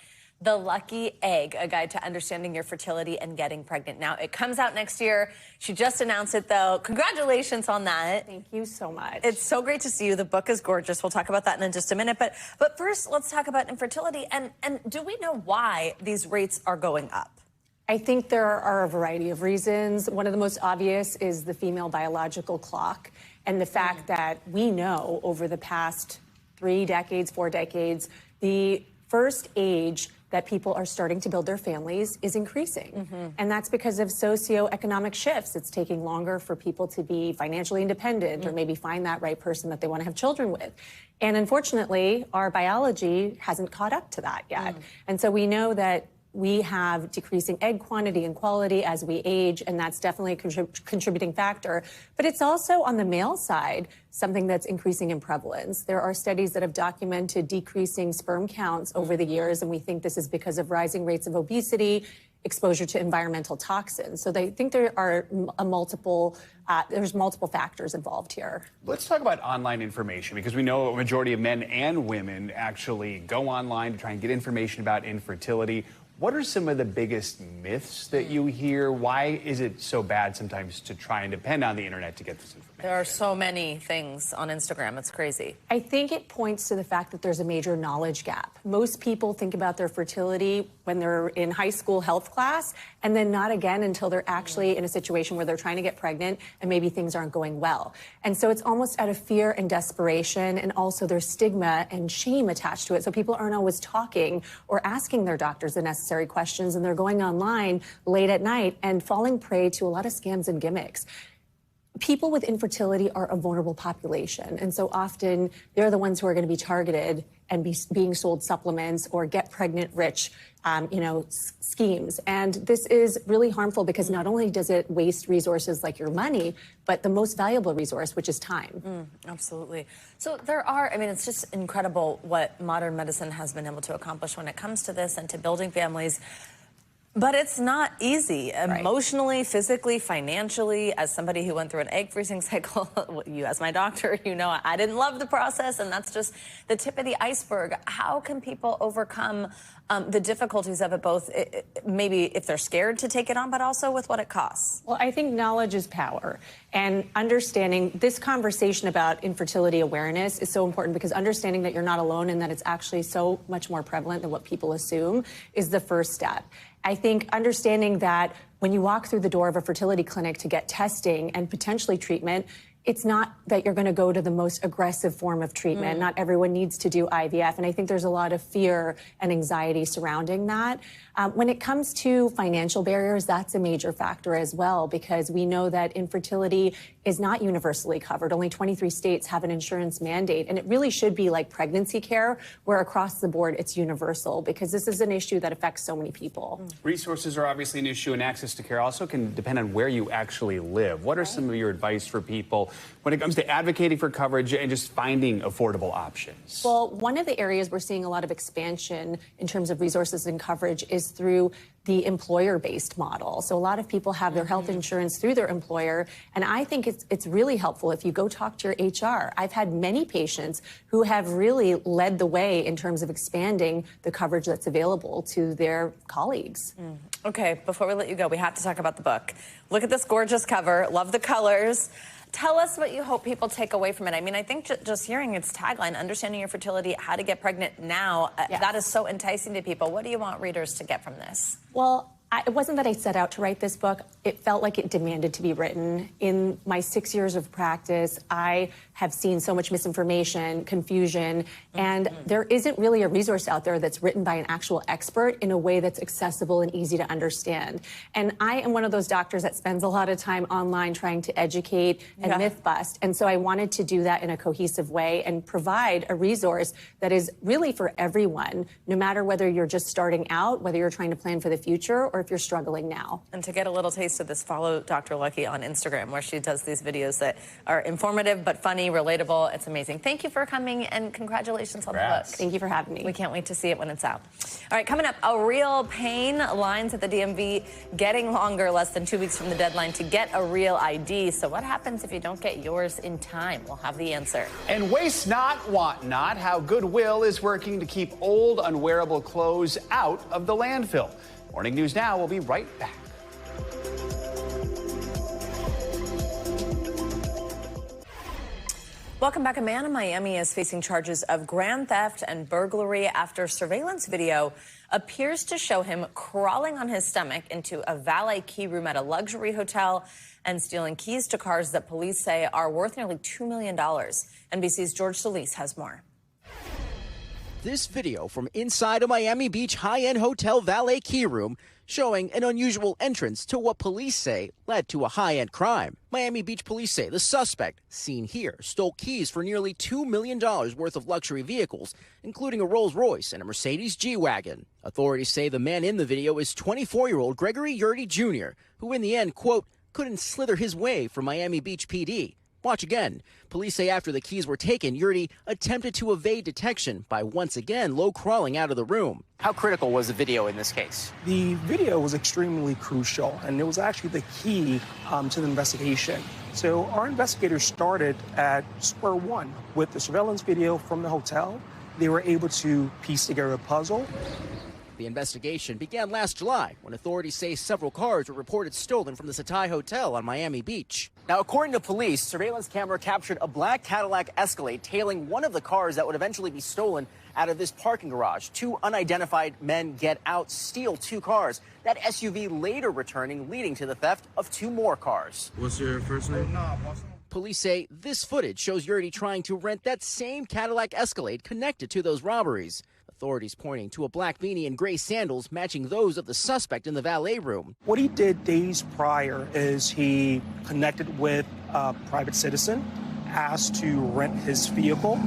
The Lucky Egg, a guide to understanding your fertility and getting pregnant. Now, it comes out next year. She just announced it, though. Congratulations on that. Thank you so much. It's so great to see you. The book is gorgeous. We'll talk about that in just a minute. But first, let's talk about infertility. And do we know why these rates are going up? I think there are a variety of reasons. One of the most obvious is the female biological clock and the fact that we know over the past 3 decades, 4 decades, the first age that people are starting to build their families is increasing. And that's because of socioeconomic shifts. It's taking longer for people to be financially independent or maybe find that right person that they want to have children with. And unfortunately, our biology hasn't caught up to that yet. And so we know that we have decreasing egg quantity and quality as we age, and that's definitely a contributing factor. But it's also on the male side, something that's increasing in prevalence. There are studies that have documented decreasing sperm counts over the years, and we think this is because of rising rates of obesity, exposure to environmental toxins. So they think there are there's multiple factors involved here. Let's talk about online information, because we know a majority of men and women actually go online to try and get information about infertility. What are some of the biggest myths that you hear? Why is it so bad sometimes to try and depend on the internet to get this information? There are so many things on Instagram. It's crazy. I think it points to the fact that there's a major knowledge gap. Most people think about their fertility when they're in high school health class, and then not again until they're actually in a situation where they're trying to get pregnant and maybe things aren't going well. And so it's almost out of fear and desperation, and also there's stigma and shame attached to it. So people aren't always talking or asking their doctors the necessary questions, and they're going online late at night and falling prey to a lot of scams and gimmicks. People with infertility are a vulnerable population, and so often they're the ones who are going to be targeted and being sold supplements or get pregnant rich, schemes. And this is really harmful because not only does it waste resources like your money, but the most valuable resource, which is time. Absolutely. So it's just incredible what modern medicine has been able to accomplish when it comes to this and to building families. But it's not easy emotionally, physically, financially. As somebody who went through an egg freezing cycle, you as my doctor, I didn't love the process, and that's just the tip of the iceberg. How can people overcome the difficulties of it, both maybe if they're scared to take it on, but also with what it costs? Well, I think knowledge is power, and understanding this conversation about infertility awareness is so important, because understanding that you're not alone and that it's actually so much more prevalent than what people assume is the first step. I think understanding that when you walk through the door of a fertility clinic to get testing and potentially treatment, it's not that you're going to go to the most aggressive form of treatment. Not everyone needs to do IVF. And I think there's a lot of fear and anxiety surrounding that. When it comes to financial barriers, that's a major factor as well, because we know that infertility is not universally covered. Only 23 states have an insurance mandate. And it really should be like pregnancy care, where across the board it's universal, because this is an issue that affects so many people. Resources are obviously an issue, and access to care also can depend on where you actually live. What are some of your advice for people when it comes to advocating for coverage and just finding affordable options? Well, one of the areas we're seeing a lot of expansion in terms of resources and coverage is through the employer-based model. So a lot of people have their health insurance through their employer, and I think it's really helpful if you go talk to your HR. I've had many patients who have really led the way in terms of expanding the coverage that's available to their colleagues. Okay, before we let you go, we have to talk about the book. Look at this gorgeous cover. Love the colors. Tell us what you hope people take away from it. I mean, I think just hearing its tagline, understanding your fertility, how to get pregnant now, that is so enticing to people. What do you want readers to get from this? Well, it wasn't that I set out to write this book. It felt like it demanded to be written. In my 6 years of practice, I have seen so much misinformation, confusion, and there isn't really a resource out there that's written by an actual expert in a way that's accessible and easy to understand. And I am one of those doctors that spends a lot of time online trying to educate and myth bust. And so I wanted to do that in a cohesive way and provide a resource that is really for everyone, no matter whether you're just starting out, whether you're trying to plan for the future, or if you're struggling now. And to get a little taste of this, follow Dr. Lucky on Instagram, where she does these videos that are informative but funny, relatable. It's amazing. Thank you for coming, and congratulations on the book. Thank you for having me. We can't wait to see it when it's out. All right, coming up, a real pain. Lines at the DMV getting longer, less than 2 weeks from the deadline to get a real ID. So what happens if you don't get yours in time? We'll have the answer. And waste not, want not, how Goodwill is working to keep old, unwearable clothes out of the landfill. Morning News Now will be right back. Welcome back. A man in Miami is facing charges of grand theft and burglary after surveillance video appears to show him crawling on his stomach into a valet key room at a luxury hotel and stealing keys to cars that police say are worth nearly $2 million. NBC's George Solis has more. This video from inside a Miami Beach high-end hotel valet key room showing an unusual entrance to what police say led to a high-end crime. Miami Beach police say the suspect, seen here, stole keys for nearly $2 million worth of luxury vehicles, including a Rolls-Royce and a Mercedes G-Wagon. Authorities say the man in the video is 24-year-old Gregory Yurdy Jr., who in the end, quote, couldn't slither his way from Miami Beach PD. Watch again. Police say after the keys were taken, Yurdy attempted to evade detection by once again low-crawling out of the room. How critical was the video in this case? The video was extremely crucial, and it was actually the key to the investigation. So our investigators started at square one with the surveillance video from the hotel. They were able to piece together a puzzle. The investigation began last July when authorities say several cars were reported stolen from the Setai Hotel on Miami Beach. Now, according to police, surveillance camera captured a black Cadillac Escalade tailing one of the cars that would eventually be stolen out of this parking garage. Two unidentified men get out, steal two cars. That SUV later returning, leading to the theft of two more cars. What's your first name? Police say this footage shows Yurdy trying to rent that same Cadillac Escalade connected to those robberies. Authorities pointing to a black beanie and gray sandals matching those of the suspect in the valet room. What he did days prior is he connected with a private citizen, asked to rent his vehicle.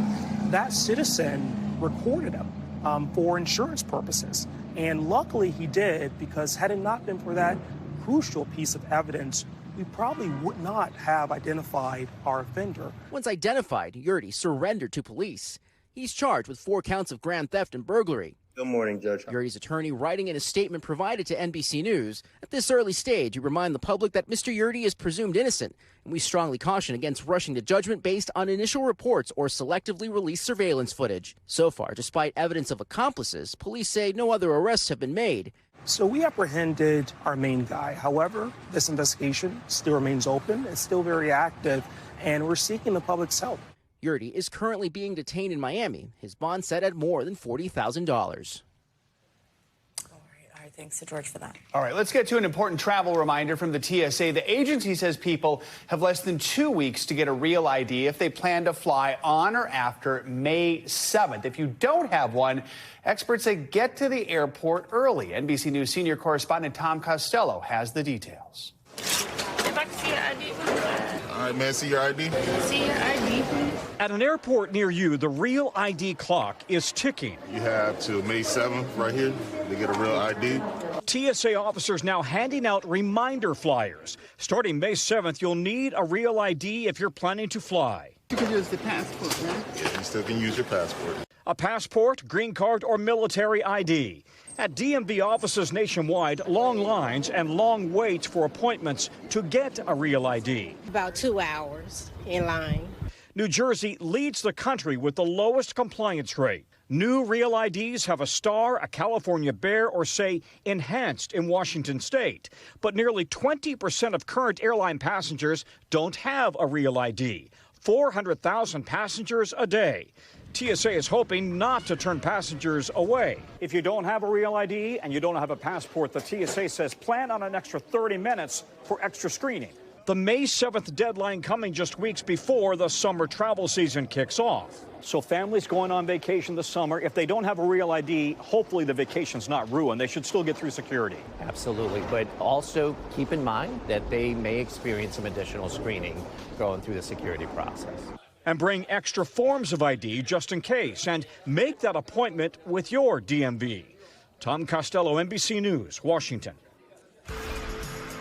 That citizen recorded him for insurance purposes. And luckily he did, because had it not been for that crucial piece of evidence, we probably would not have identified our offender. Once identified, Yurdy surrendered to police. He's charged with 4 counts of grand theft and burglary. Good morning, Judge. Yurdy's attorney writing in a statement provided to NBC News, at this early stage, we remind the public that Mr. Yurdy is presumed innocent, and we strongly caution against rushing to judgment based on initial reports or selectively released surveillance footage. So far, despite evidence of accomplices, police say no other arrests have been made. So we apprehended our main guy. However, this investigation still remains open. It's still very active, and we're seeking the public's help. Yurdy is currently being detained in Miami. His bond set at more than $40,000. All right, thanks to George for that. All right, let's get to an important travel reminder from the TSA. The agency says people have less than 2 weeks to get a real ID if they plan to fly on or after May 7th. If you don't have one, experts say get to the airport early. NBC News senior correspondent Tom Costello has the details. If I can see your ID, All right, may I see your ID? see your ID, please. At an airport near you, the real ID clock is ticking. You have till May 7th right here to get a real ID. TSA officers now handing out reminder flyers. Starting May 7th, you'll need a real ID if you're planning to fly. You can use the passport, right? Yeah, you still can use your passport. A passport, green card, or military ID. At DMV offices nationwide, long lines and long waits for appointments to get a real ID. About 2 hours in line. New Jersey leads the country with the lowest compliance rate. New real IDs have a star, a California bear, or say enhanced in Washington state. But nearly 20% of current airline passengers don't have a real ID. 400,000 passengers a day. TSA is hoping not to turn passengers away. If you don't have a real ID and you don't have a passport, the TSA says plan on an extra 30 minutes for extra screening. The May 7th deadline coming just weeks before the summer travel season kicks off. So families going on vacation this summer, if they don't have a real ID, hopefully the vacation's not ruined. They should still get through security. Absolutely, but also keep in mind that they may experience some additional screening going through the security process. And bring extra forms of ID just in case, and make that appointment with your DMV. Tom Costello, NBC News, Washington.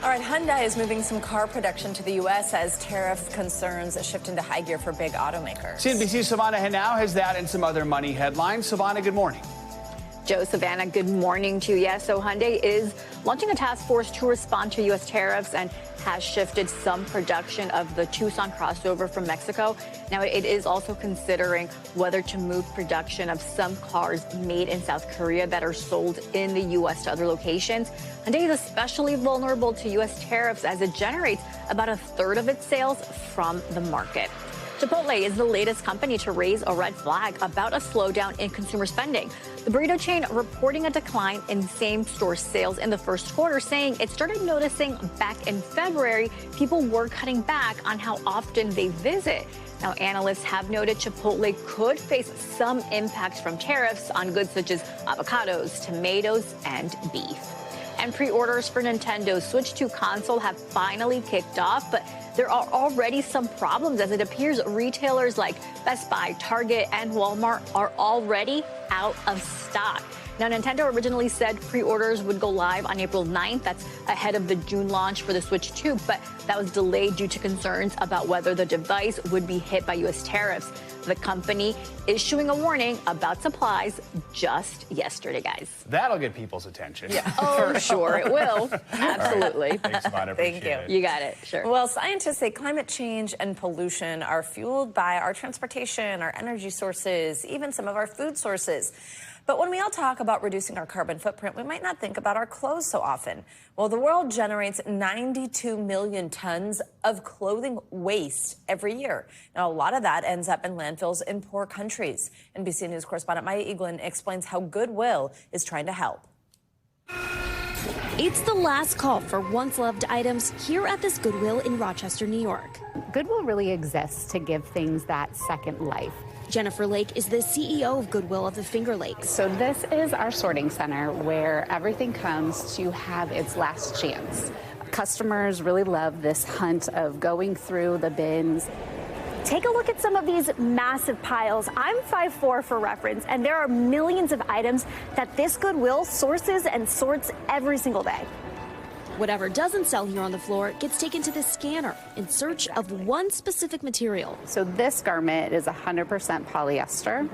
All right, Hyundai is moving some car production to the U.S. as tariff concerns shift into high gear for big automakers. CNBC's Savannah Henao has that and some other money headlines. Savannah, good morning. Joe, Savannah, good morning to you. Yes, so Hyundai is launching a task force to respond to U.S. tariffs and has shifted some production of the Tucson crossover from Mexico. Now, it is also considering whether to move production of some cars made in South Korea that are sold in the U.S. to other locations. Hyundai is especially vulnerable to U.S. tariffs as it generates about a third of its sales from the market. Chipotle is the latest company to raise a red flag about a slowdown in consumer spending. The burrito chain reporting a decline in same-store sales in the first quarter, saying it started noticing back in February people were cutting back on how often they visit. Now, analysts have noted Chipotle could face some impacts from tariffs on goods such as avocados, tomatoes, and beef. And pre-orders for Nintendo's Switch 2 console have finally kicked off, but there are already some problems as it appears retailers like Best Buy, Target, and Walmart are already out of stock. Now, Nintendo originally said pre-orders would go live on April 9th. That's ahead of the June launch for the Switch 2, but that was delayed due to concerns about whether the device would be hit by U.S. tariffs. The company issuing a warning about supplies just yesterday, guys. That'll get people's attention. Yeah. Oh, sure, it will. Absolutely. Right. Thanks, Vaughn. Thank you. You got it. Sure. Well, scientists say climate change and pollution are fueled by our transportation, our energy sources, even some of our food sources. But when we all talk about reducing our carbon footprint, we might not think about our clothes so often. Well, the world generates 92 million tons of clothing waste every year. Now, a lot of that ends up in landfills in poor countries. NBC News correspondent Maya Eaglin explains how Goodwill is trying to help. It's the last call for once-loved items here at this Goodwill in Rochester, New York. Goodwill really exists to give things that second life. Jennifer Lake is the CEO of Goodwill of the Finger Lakes. So this is our sorting center where everything comes to have its last chance. Customers really love this hunt of going through the bins. Take a look at some of these massive piles. I'm 5'4" for reference, and there are millions of items that this Goodwill sources and sorts every single day. Whatever doesn't sell here on the floor gets taken to the scanner in search of one specific material. So this garment is 100% polyester.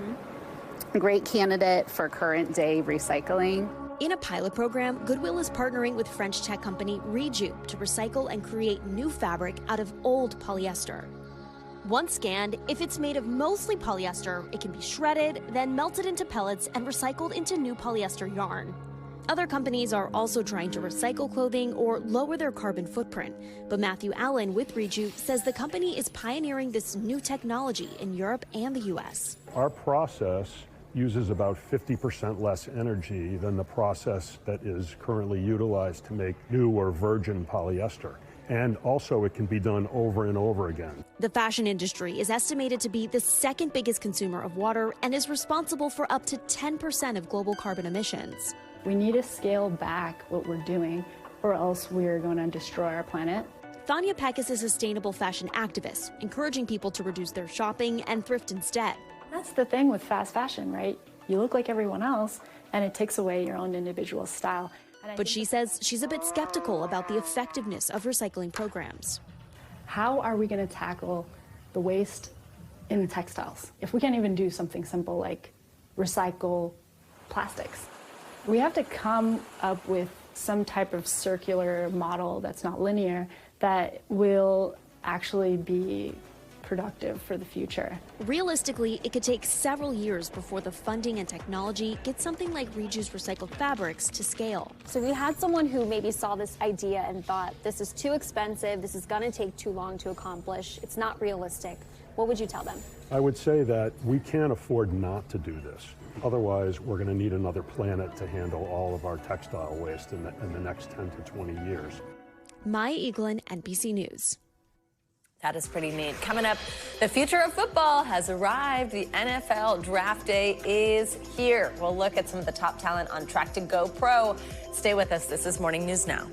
A great candidate for current day recycling. In a pilot program, Goodwill is partnering with French tech company Reju to recycle and create new fabric out of old polyester. Once scanned, if it's made of mostly polyester, it can be shredded, then melted into pellets and recycled into new polyester yarn. Other companies are also trying to recycle clothing or lower their carbon footprint. But Matthew Allen with Reju says the company is pioneering this new technology in Europe and the U.S. Our process uses about 50% less energy than the process that is currently utilized to make new or virgin polyester. And also it can be done over and over again. The fashion industry is estimated to be the second biggest consumer of water and is responsible for up to 10% of global carbon emissions. We need to scale back what we're doing, or else we're going to destroy our planet. Thania Peck is a sustainable fashion activist, encouraging people to reduce their shopping and thrift instead. That's the thing with fast fashion, right? You look like everyone else, and it takes away your own individual style. But she says she's a bit skeptical about the effectiveness of recycling programs. How are we going to tackle the waste in textiles if we can't even do something simple like recycle plastics? We have to come up with some type of circular model that's not linear that will actually be productive for the future. Realistically, it could take several years before the funding and technology get something like Reju's recycled fabrics to scale. So we had someone who maybe saw this idea and thought, this is too expensive, this is going to take too long to accomplish, it's not realistic. What would you tell them? I would say that we can't afford not to do this. Otherwise, we're going to need another planet to handle all of our textile waste in the next 10 to 20 years. Maya Eaglin, NBC News. That is pretty neat. Coming up, the future of football has arrived. The NFL Draft Day is here. We'll look at some of the top talent on track to go pro. Stay with us. This is Morning News Now.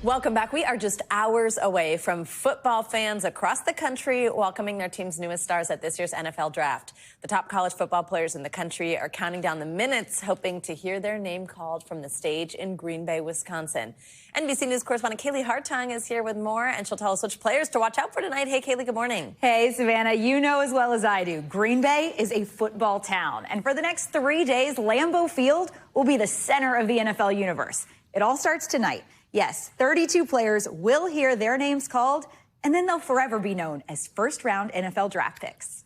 Welcome back. We are just hours away from football fans across the country welcoming their team's newest stars at this year's NFL Draft. The top college football players in the country are counting down the minutes, hoping to hear their name called from the stage in Green Bay, Wisconsin. NBC News correspondent Kaylee Hartung is here with more, and she'll tell us which players to watch out for tonight. Hey, Kaylee, good morning. Hey, Savannah, you know as well as I do, Green Bay is a football town. And for the next 3 days, Lambeau Field will be the center of the NFL universe. It all starts tonight. Yes, 32 players will hear their names called, and then they'll forever be known as first-round NFL draft picks.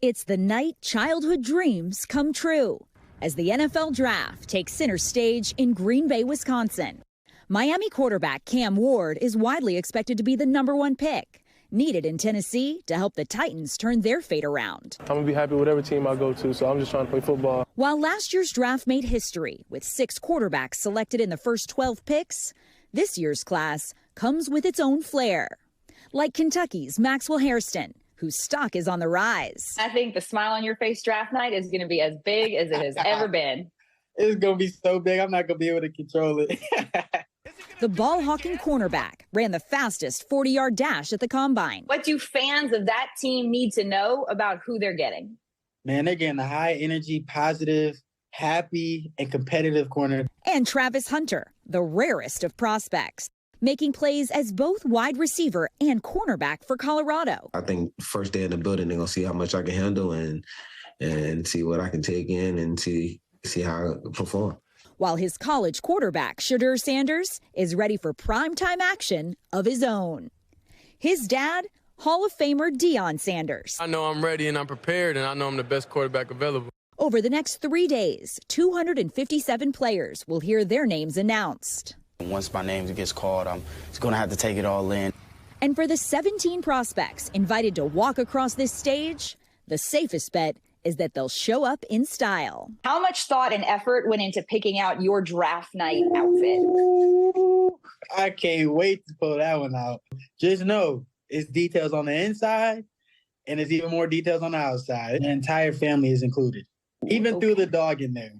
It's the night childhood dreams come true as the NFL Draft takes center stage in Green Bay, Wisconsin. Miami quarterback Cam Ward is widely expected to be the #1 pick, needed in Tennessee to help the Titans turn their fate around. I'm going to be happy with every team I go to, so I'm just trying to play football. While last year's draft made history with 6 quarterbacks selected in the first 12 picks, this year's class comes with its own flair. Like Kentucky's Maxwell Hairston, whose stock is on the rise. I think the smile on your face draft night is going to be as big as it has ever been. It's going to be so big, I'm not going to be able to control it. The ball-hawking cornerback ran the fastest 40-yard dash at the Combine. What do fans of that team need to know about who they're getting? Man, they're getting a high-energy, positive, happy, and competitive corner. And Travis Hunter, the rarest of prospects, making plays as both wide receiver and cornerback for Colorado. I think first day in the building, they're going to see how much I can handle and see what I can take in and see how I perform. While his college quarterback, Shedeur Sanders, is ready for primetime action of his own. His dad, Hall of Famer Deion Sanders. I know I'm ready and I'm prepared, and I know I'm the best quarterback available. Over the next 3 days, 257 players will hear their names announced. Once my name gets called, I'm just going to have to take it all in. And for the 17 prospects invited to walk across this stage, the safest bet is that they'll show up in style. How much thought and effort went into picking out your draft night outfit? I can't wait to pull that one out. Just know it's details on the inside, and it's even more details on the outside. The entire family is included, even through the dog in there.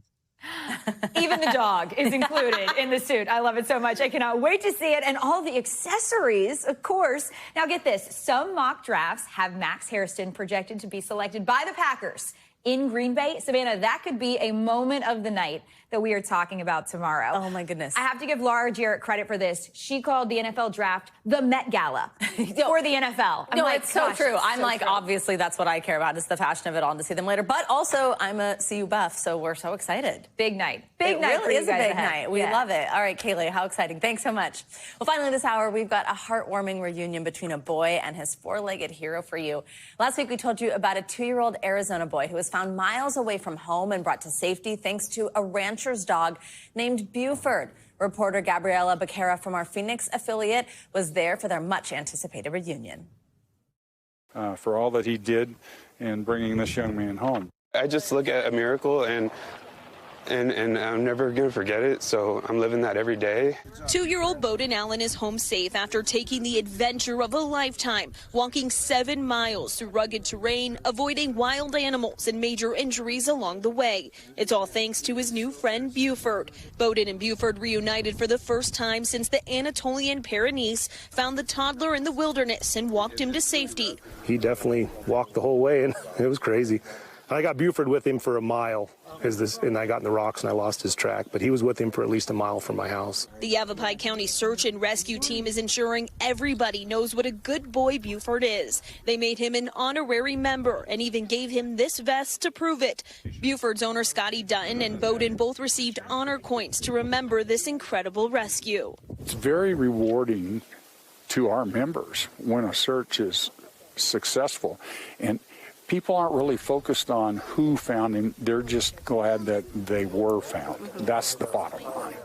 Even the dog is included in the suit. I love it so much. I cannot wait to see it. And all the accessories, of course. Now get this. Some mock drafts have Max Hairston projected to be selected by the Packers in Green Bay. Savannah, that could be a moment of the night that we are talking about tomorrow. Oh, my goodness. I have to give Laura Jarrett credit for this. She called the NFL draft the Met Gala for the NFL. No, it's so true. I'm like, obviously, that's what I care about is the fashion of it all and to see them later. But also, I'm a CU buff, so we're so excited. Big night. Big night. It really is a big ahead. night. We love it. All right, Kaylee, how exciting. Thanks so much. Well, finally this hour, we've got a heartwarming reunion between a boy and his 4-legged hero for you. Last week, we told you about a 2-year-old Arizona boy who was found miles away from home and brought to safety thanks to a rancher's dog named Buford. Reporter Gabriela Becerra from our Phoenix affiliate was there for their much-anticipated reunion. For all that he did in bringing this young man home. I just look at a miracle, and I'm never going to forget it, so I'm living that every day. 2-year-old Bowden Allen is home safe after taking the adventure of a lifetime, walking 7 miles through rugged terrain, avoiding wild animals and major injuries along the way. It's all thanks to his new friend Buford. Bowden and Buford reunited for the first time since the Anatolian Pyrenees found the toddler in the wilderness and walked him to safety. He definitely walked the whole way, and it was crazy. I got Buford with him for a mile, and I got in the rocks and I lost his track, but he was with him for at least a mile from my house. The Yavapai County Search and Rescue Team is ensuring everybody knows what a good boy Buford is. They made him an honorary member and even gave him this vest to prove it. Buford's owner Scotty Dutton and Bowden both received honor coins to remember this incredible rescue. It's very rewarding to our members when a search is successful. And people aren't really focused on who found him. They're just glad that they were found. That's the bottom line.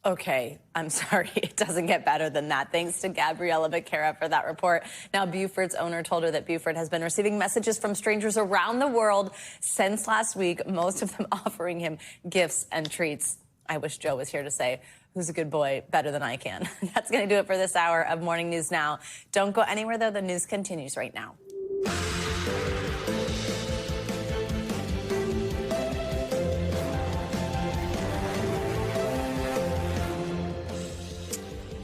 Okay, I'm sorry. It doesn't get better than that. Thanks to Gabriela Becerra for that report. Now, Buford's owner told her that Buford has been receiving messages from strangers around the world since last week, most of them offering him gifts and treats. I wish Joe was here to say, who's a good boy better than I can. That's going to do it for this hour of Morning News Now. Don't go anywhere, though. The news continues right now.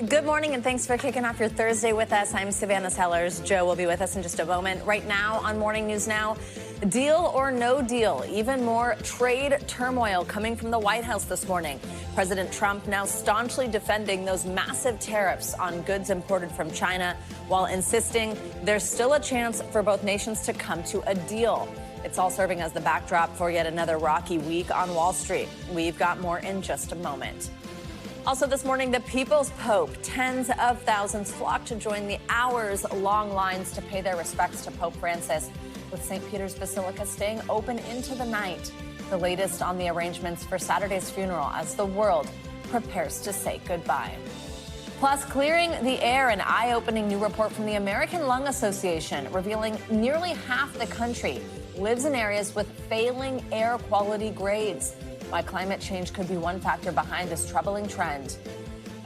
Good morning, and thanks for kicking off your Thursday with us. I'm Savannah Sellers. Joe will be with us in just a moment. Right now on Morning News Now, deal or no deal, even more trade turmoil coming from the White House this morning. President Trump now staunchly defending those massive tariffs on goods imported from China while insisting there's still a chance for both nations to come to a deal. It's all serving as the backdrop for yet another rocky week on Wall Street. We've got more in just a moment. Also this morning, the People's Pope. Tens of thousands flocked to join the hours-long lines to pay their respects to Pope Francis, with St. Peter's Basilica staying open into the night. The latest on the arrangements for Saturday's funeral as the world prepares to say goodbye. Plus, clearing the air, an eye-opening new report from the American Lung Association revealing nearly half the country lives in areas with failing air quality grades. Why climate change could be one factor behind this troubling trend.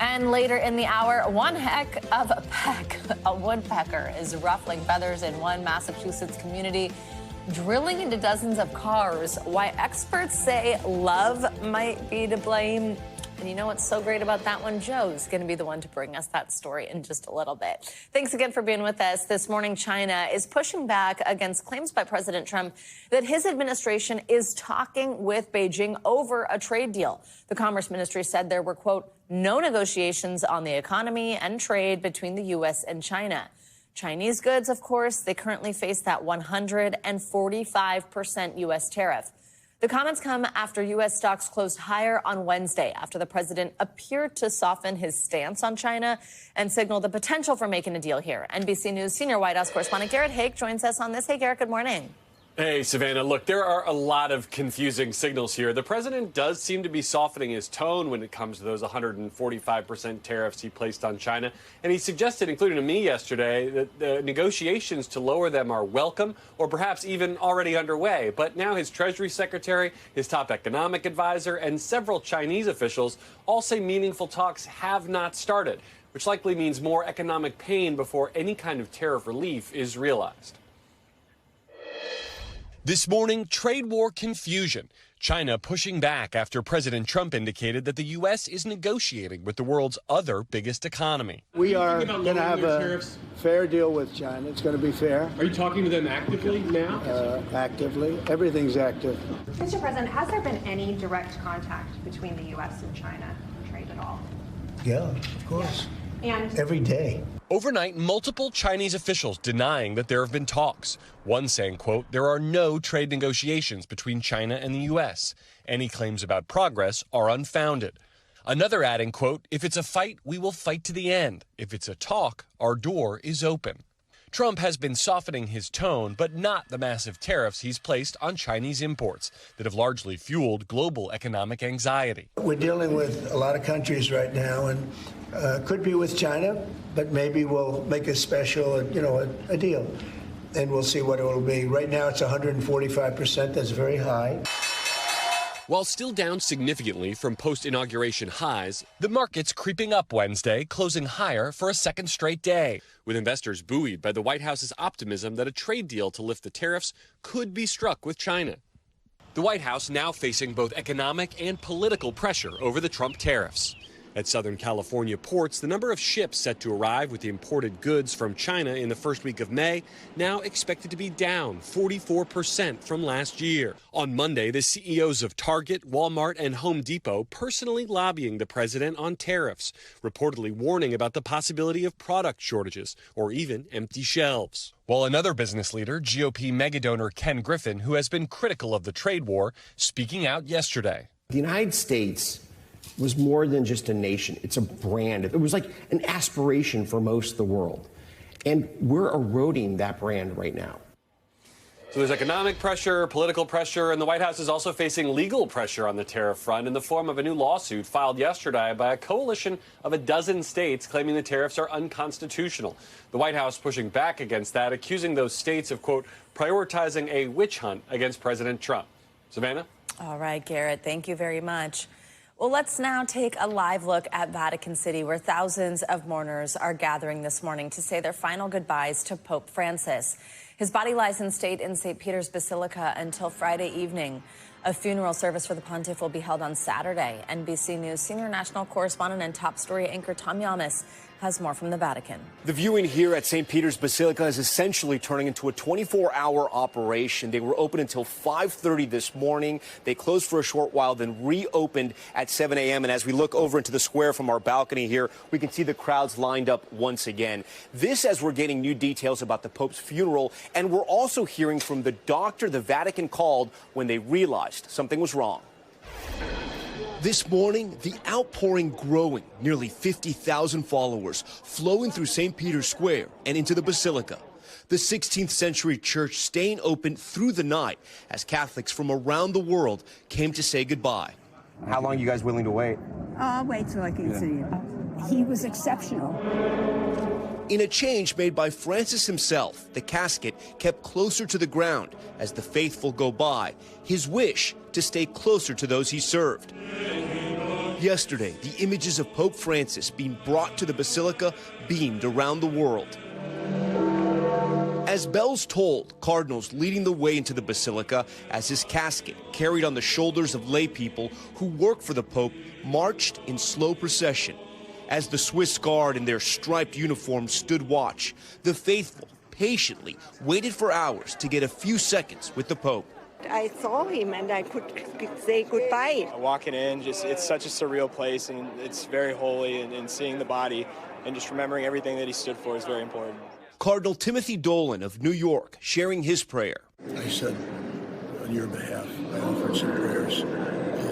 And later in the hour, one heck of a peck. A woodpecker is ruffling feathers in one Massachusetts community, drilling into dozens of cars. Why experts say love might be to blame. And you know what's so great about that one? Joe's going to be the one to bring us that story in just a little bit. Thanks again for being with us. This morning, China is pushing back against claims by President Trump that his administration is talking with Beijing over a trade deal. The Commerce Ministry said there were, quote, no negotiations on the economy and trade between the U.S. and China. Chinese goods, of course, they currently face that 145% U.S. tariff. The comments come after U.S. stocks closed higher on Wednesday after the president appeared to soften his stance on China and signal the potential for making a deal here. NBC News senior White House correspondent Garrett Haake joins us on this. Hey, Garrett, good morning. Hey, Savannah. Look, there are a lot of confusing signals here. The president does seem to be softening his tone when it comes to those 145% tariffs he placed on China. And he suggested, including to me yesterday, that the negotiations to lower them are welcome or perhaps even already underway. But now his Treasury Secretary, his top economic advisor, and several Chinese officials all say meaningful talks have not started, which likely means more economic pain before any kind of tariff relief is realized. This morning, trade war confusion. China pushing back after President Trump indicated that the U.S. is negotiating with the world's other biggest economy. We are going to have a fair deal with China. It's going to be fair. Are you talking to them actively now? Actively. Everything's active. Mr. President, has there been any direct contact between the U.S. and China for trade at all? Yeah, of course. Yeah. And every day. Overnight, multiple Chinese officials denying that there have been talks. One saying, quote, there are no trade negotiations between China and the U.S. Any claims about progress are unfounded. Another adding, quote, if it's a fight, we will fight to the end. If it's a talk, our door is open. Trump has been softening his tone, but not the massive tariffs he's placed on Chinese imports that have largely fueled global economic anxiety. We're dealing with a lot of countries right now, and could be with China, but maybe we'll make a special, a deal, and we'll see what it will be. Right now, it's 145%. That's very high. While still down significantly from post-inauguration highs, the market's creeping up Wednesday, closing higher for a second straight day, with investors buoyed by the White House's optimism that a trade deal to lift the tariffs could be struck with China. The White House now facing both economic and political pressure over the Trump tariffs. At Southern California ports, the number of ships set to arrive with the imported goods from China in the first week of May now expected to be down 44% from last year. On Monday, the CEOs of Target, Walmart, and Home Depot personally lobbying the president on tariffs, reportedly warning about the possibility of product shortages or even empty shelves. While another business leader, GOP megadonor Ken Griffin, who has been critical of the trade war, speaking out yesterday. The United States was more than just a nation. It's a brand. It was like an aspiration for most of the world. And we're eroding that brand right now. So there's economic pressure, political pressure, and the White House is also facing legal pressure on the tariff front in the form of a new lawsuit filed yesterday by a coalition of a dozen states claiming the tariffs are unconstitutional. The White House pushing back against that, accusing those states of, quote, prioritizing a witch hunt against President Trump. Savannah? All right, Garrett, thank you very much. Well, let's now take a live look at Vatican City, where thousands of mourners are gathering this morning to say their final goodbyes to Pope Francis. His body lies in state in St. Peter's Basilica until Friday evening. A funeral service for the pontiff will be held on Saturday. NBC News senior national correspondent and top story anchor Tom Yamas has more from the Vatican. The viewing here at St. Peter's Basilica is essentially turning into a 24-hour operation. They were open until 5:30 this morning. They closed for a short while, then reopened at 7 a.m. And as we look over into the square from our balcony here, we can see the crowds lined up once again. This as we're getting new details about the Pope's funeral, and we're also hearing from the doctor the Vatican called when they realized something was wrong. This morning, the outpouring growing, nearly 50,000 followers flowing through St. Peter's Square and into the Basilica. The 16th century church staying open through the night as Catholics from around the world came to say goodbye. How long are you guys willing to wait? I'll wait till I can see him. He was exceptional. In a change made by Francis himself, the casket kept closer to the ground as the faithful go by, his wish to stay closer to those he served. Yesterday, the images of Pope Francis being brought to the Basilica beamed around the world. As bells tolled, cardinals leading the way into the Basilica as his casket, carried on the shoulders of lay people who work for the Pope, marched in slow procession. As the Swiss Guard in their striped uniforms stood watch, the faithful patiently waited for hours to get a few seconds with the Pope. I saw him and I could say goodbye. Walking in, it's such a surreal place, and it's very holy, and seeing the body and just remembering everything that he stood for is very important. Cardinal Timothy Dolan of New York sharing his prayer. I said, on your behalf, I offered some prayers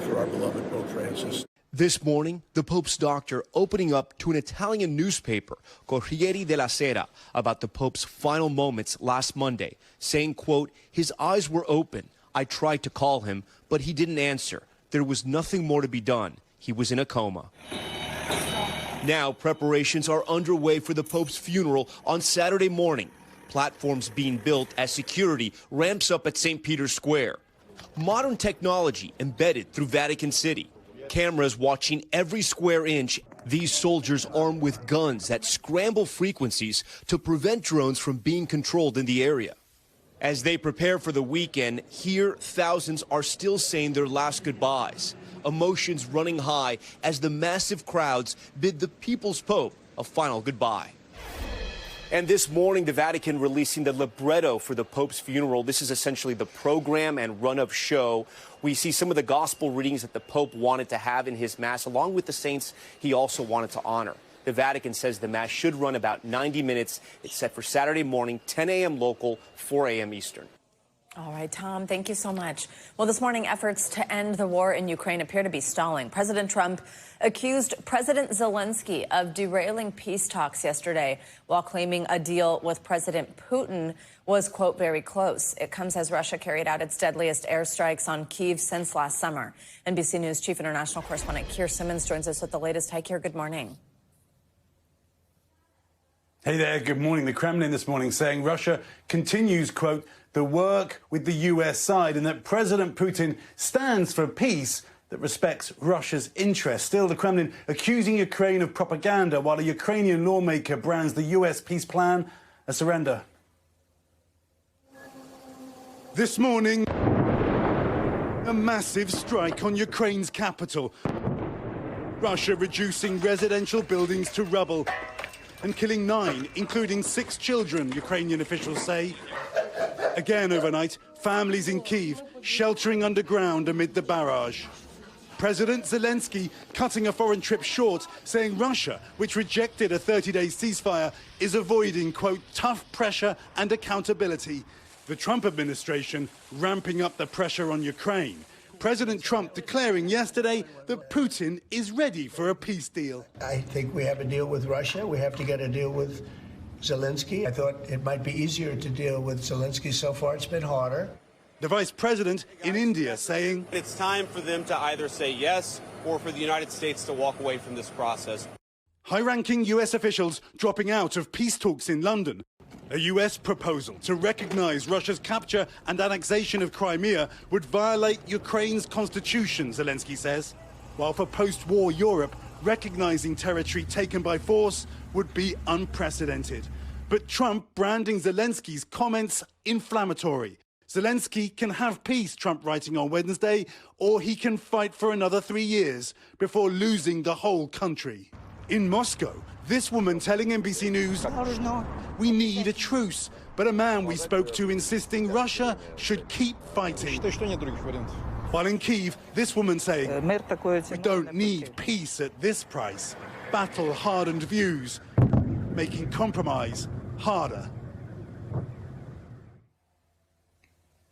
for our beloved Pope Francis. This morning, the Pope's doctor opening up to an Italian newspaper, Corriere della Sera, about the Pope's final moments last Monday, saying, quote, his eyes were open. I tried to call him, but he didn't answer. There was nothing more to be done. He was in a coma. Now, preparations are underway for the Pope's funeral on Saturday morning. Platforms being built as security ramps up at St. Peter's Square. Modern technology embedded through Vatican City. Cameras watching every square inch. These soldiers armed with guns that scramble frequencies to prevent drones from being controlled in the area. As they prepare for the weekend, here thousands are still saying their last goodbyes. Emotions running high as the massive crowds bid the People's Pope a final goodbye. And this morning, the Vatican releasing the libretto for the Pope's funeral. This is essentially the program and run-of show. We see some of the gospel readings that the Pope wanted to have in his Mass, along with the saints he also wanted to honor. The Vatican says the Mass should run about 90 minutes. It's set for Saturday morning, 10 a.m. local, 4 a.m. Eastern. All right, Tom, thank you so much. Well, this morning, efforts to end the war in Ukraine appear to be stalling. President Trump accused President Zelensky of derailing peace talks yesterday while claiming a deal with President Putin was, quote, very close. It comes as Russia carried out its deadliest airstrikes on Kyiv since last summer. NBC News Chief International Correspondent Keir Simmons joins us with the latest. Hi, Keir, good morning. Hey there, good morning. The Kremlin this morning saying Russia continues, quote, the work with the U.S. side, and that President Putin stands for peace that respects Russia's interests. Still, the Kremlin accusing Ukraine of propaganda, while a Ukrainian lawmaker brands the U.S. peace plan a surrender. This morning, a massive strike on Ukraine's capital. Russia reducing residential buildings to rubble and killing 9, including 6 children, Ukrainian officials say. Again overnight, families in Kyiv sheltering underground amid the barrage. President Zelensky cutting a foreign trip short, saying Russia, which rejected a 30-day ceasefire, is avoiding, quote, tough pressure and accountability. The Trump administration ramping up the pressure on Ukraine. President Trump declaring yesterday that Putin is ready for a peace deal. I think we have a deal with Russia. We have to get a deal with Zelensky. I thought it might be easier to deal with Zelensky. So far, it's been harder. The vice president in India saying it's time for them to either say yes or for the United States to walk away from this process. High-ranking U.S. officials dropping out of peace talks in London. A U.S. proposal to recognize Russia's capture and annexation of Crimea would violate Ukraine's constitution, Zelensky says. While for post-war Europe, recognizing territory taken by force would be unprecedented. But Trump branding Zelensky's comments inflammatory. Zelensky can have peace, Trump writing on Wednesday, or he can fight for another 3 years before losing the whole country. In Moscow, this woman telling NBC News, we need a truce, but a man we spoke to insisting Russia should keep fighting. While in Kyiv, this woman saying, we don't need peace at this price. Battle-hardened views, making compromise harder.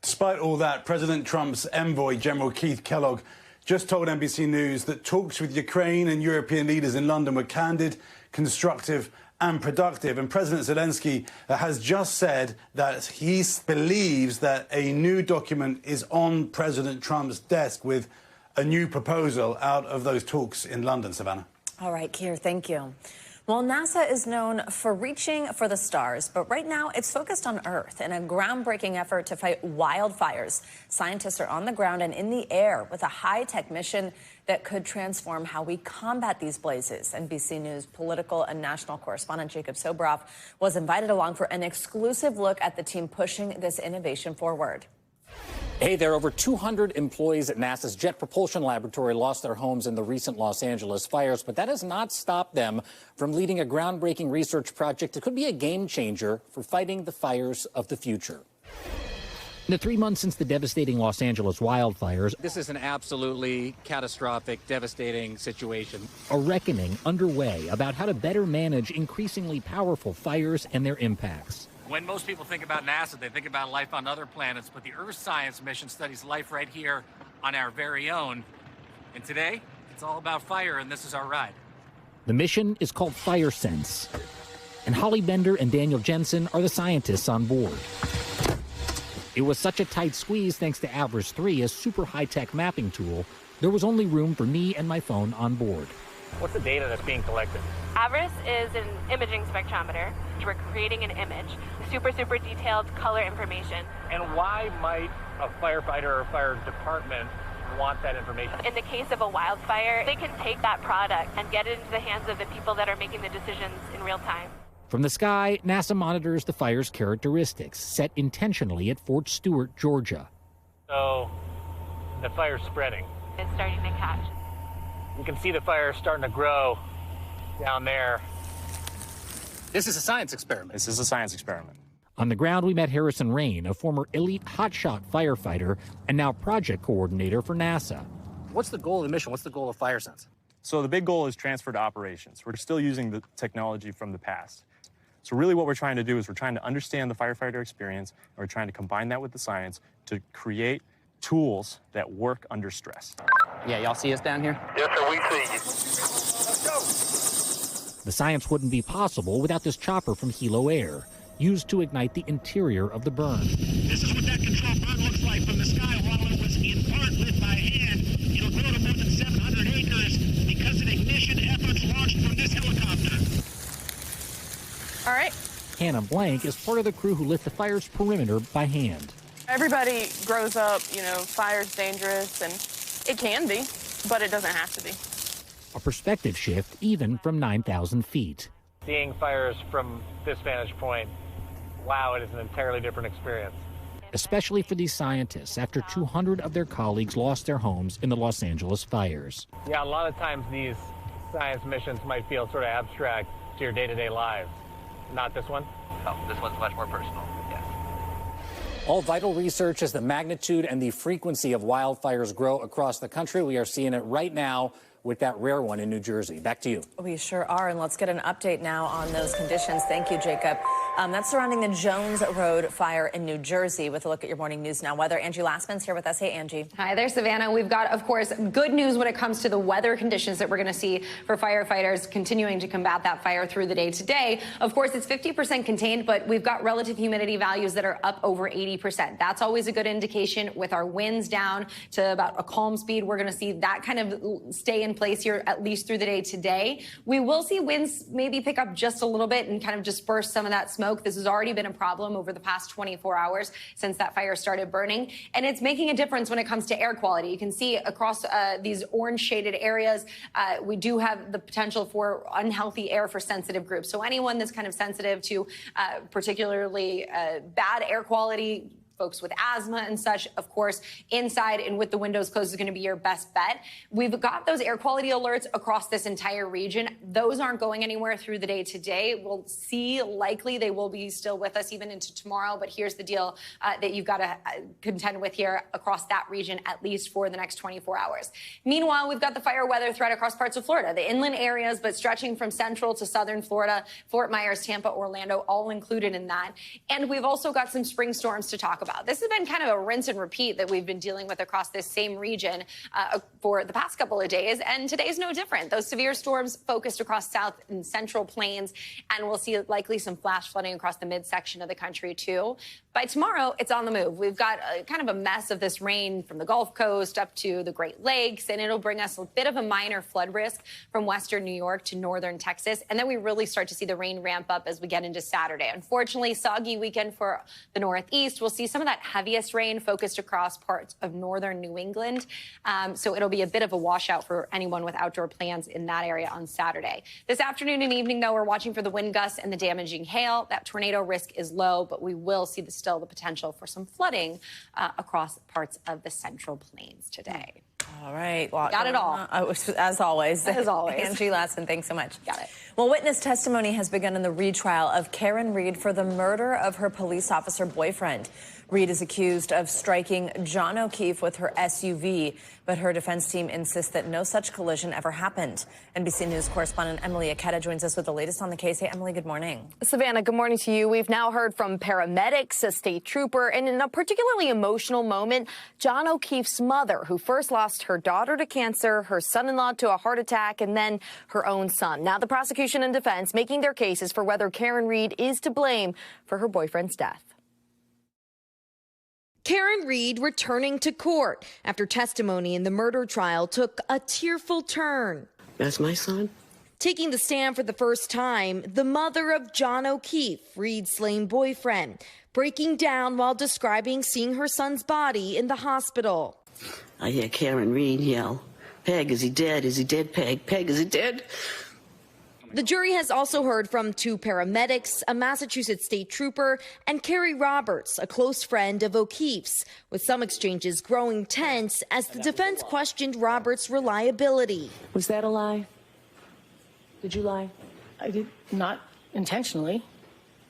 Despite all that, President Trump's envoy, General Keith Kellogg, just told NBC News that talks with Ukraine and European leaders in London were candid, constructive and productive. And President Zelensky has just said that he believes that a new document is on President Trump's desk with a new proposal out of those talks in London, Savannah. All right, Keir, thank you. Well, NASA is known for reaching for the stars, but right now it's focused on Earth in a groundbreaking effort to fight wildfires. Scientists are on the ground and in the air with a high-tech mission that could transform how we combat these blazes. NBC News political and national correspondent Jacob Sobroff was invited along for an exclusive look at the team pushing this innovation forward. Hey there, over 200 employees at NASA's Jet Propulsion Laboratory lost their homes in the recent Los Angeles fires, but that has not stopped them from leading a groundbreaking research project that could be a game changer for fighting the fires of the future. In the 3 months since the devastating Los Angeles wildfires, This is an absolutely catastrophic, devastating situation. a reckoning underway about how to better manage increasingly powerful fires and their impacts. When most people think about NASA, they think about life on other planets, but the Earth Science mission studies life right here on our very own. And today, it's all about fire, and this is our ride. The mission is called Fire Sense, and Holly Bender and Daniel Jensen are the scientists on board. It was such a tight squeeze thanks to Avris 3, a super high-tech mapping tool. There was only room for me and my phone on board. What's the data that's being collected? Avris is an imaging spectrometer. We're creating an image, super detailed color information. And why might a firefighter or fire department want that information? In the case of a wildfire, they can take that product and get it into the hands of the people that are making the decisions in real time. From the sky, NASA monitors the fire's characteristics, set intentionally at Fort Stewart, Georgia. So, the fire's spreading. It's starting to catch. You can see the fire starting to grow down there. This is a science experiment. This is a science experiment. On the ground, we met Harrison Rain, a former elite hotshot firefighter and now project coordinator for NASA. What's the goal of the mission? What's the goal of Fire Sense? So the big goal is transfer to operations. We're still using the technology from the past. So really what we're trying to do is we're trying to understand the firefighter experience, and we're trying to combine that with the science to create tools that work under stress. Yeah, y'all see us down here? Yes, sir, we see you. Let's go. The science wouldn't be possible without this chopper from Hilo Air, used to ignite the interior of the burn. This is what that control burn looks like from the sky while it was in part lit by hand. It'll grow to more than 700 acres because of ignition efforts launched from this helicopter. All right. Hannah Blank is part of the crew who lit the fire's perimeter by hand. Everybody grows up, fire's dangerous, and it can be, but it doesn't have to be. A perspective shift even from 9,000 feet. Seeing fires from this vantage point, wow, it is an entirely different experience. Especially for these scientists after 200 of their colleagues lost their homes in the Los Angeles fires. Yeah, a lot of times these science missions might feel sort of abstract to your day-to-day lives. Not this one? Oh, this one's much more personal, yes. All vital research as the magnitude and the frequency of wildfires grow across the country. We are seeing it right now with that rare one in New Jersey. Back to you. We sure are, and let's get an update now on those conditions. Thank you, Jacob. That's surrounding the Jones Road fire in New Jersey. With a look at your morning news now weather, Angie Lastman's here with us. Hey, Angie. Hi there, Savannah. We've got, of course, good news when it comes to the weather conditions that we're going to see for firefighters continuing to combat that fire through the day today. Of course, it's 50% contained, but we've got relative humidity values that are up over 80%. That's always a good indication. With our winds down to about a calm speed, we're going to see that kind of stay in place here at least through the day today. We will see winds maybe pick up just a little bit and kind of disperse some of that smoke. This has already been a problem over the past 24 hours since that fire started burning, and it's making a difference when it comes to air quality. You can see across these orange shaded areas, we do have the potential for unhealthy air for sensitive groups. So anyone that's kind of sensitive to particularly bad air quality, folks with asthma and such, of course, inside and with the windows closed is going to be your best bet. We've got those air quality alerts across this entire region. Those aren't going anywhere through the day today. We'll see, likely they will be still with us even into tomorrow, but here's the deal that you've got to contend with here across that region, at least for the next 24 hours. Meanwhile, we've got the fire weather threat across parts of Florida, the inland areas, but stretching from central to southern Florida, Fort Myers, Tampa, Orlando, all included in that. And we've also got some spring storms to talk about. about. This has been kind of a rinse and repeat that we've been dealing with across this same region for the past couple of days, and today's no different. Those severe storms focused across south and central plains, and we'll see likely some flash flooding across the midsection of the country, too. By tomorrow, it's on the move. We've got kind of a mess of this rain from the Gulf Coast up to the Great Lakes, and it'll bring us a bit of a minor flood risk from western New York to northern Texas. And then we really start to see the rain ramp up as we get into Saturday. Unfortunately, soggy weekend for the Northeast. We'll see some of that heaviest rain focused across parts of northern New England. So it'll be a bit of a washout for anyone with outdoor plans in that area on Saturday. This afternoon and evening, though, we're watching for the wind gusts and the damaging hail. That tornado risk is low, but we will see still the potential for some flooding across parts of the Central Plains today. All right. Well, got it all. As always. As always. Angie Latson, thanks so much. Got it. Well, witness testimony has begun in the retrial of Karen Reed for the murder of her police officer boyfriend. Reed is accused of striking John O'Keefe with her SUV, but her defense team insists that no such collision ever happened. NBC News correspondent Emily Aketa joins us with the latest on the case. Hey, Emily, good morning. Savannah, good morning to you. We've now heard from paramedics, a state trooper, and in a particularly emotional moment, John O'Keefe's mother, who first lost her daughter to cancer, her son-in-law to a heart attack, and then her own son. Now the prosecution and defense making their cases for whether Karen Reed is to blame for her boyfriend's death. Karen Reed returning to court after testimony in the murder trial took a tearful turn. That's my son. Taking the stand for the first time, the mother of John O'Keefe, Reed's slain boyfriend, breaking down while describing seeing her son's body in the hospital. I hear Karen Reed yell, "Peg, is he dead? Is he dead, Peg? Peg, is he dead?" The jury has also heard from 2 paramedics, a Massachusetts state trooper, and Carrie Roberts, a close friend of O'Keefe's, with some exchanges growing tense as the defense questioned Roberts' reliability. Was that a lie? Did you lie? I did not intentionally.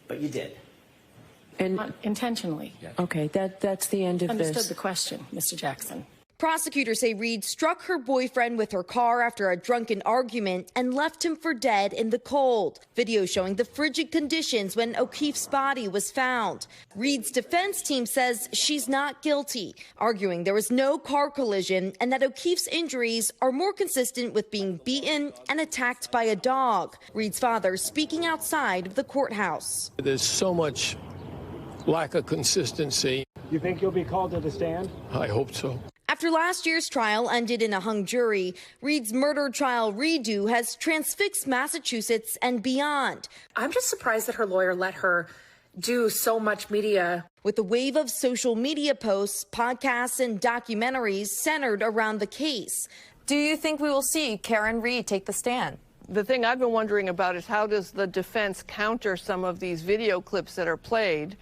But you did. And not intentionally. Okay, that's the end of Understood this. the question, Mr. Jackson. Prosecutors say Reed struck her boyfriend with her car after a drunken argument and left him for dead in the cold. Video showing the frigid conditions when O'Keefe's body was found. Reed's defense team says she's not guilty, arguing there was no car collision and that O'Keefe's injuries are more consistent with being beaten and attacked by a dog. Reed's father speaking outside of the courthouse. There's so much lack of consistency. You think you'll be called to the stand? I hope so. After last year's trial ended in a hung jury, Reed's murder trial redo has transfixed Massachusetts and beyond. I'm just surprised that her lawyer let her do so much media. With a wave of social media posts, podcasts, and documentaries centered around the case. Do you think we will see Karen Reed take the stand? The thing I've been wondering about is how does the defense counter some of these video clips that are played,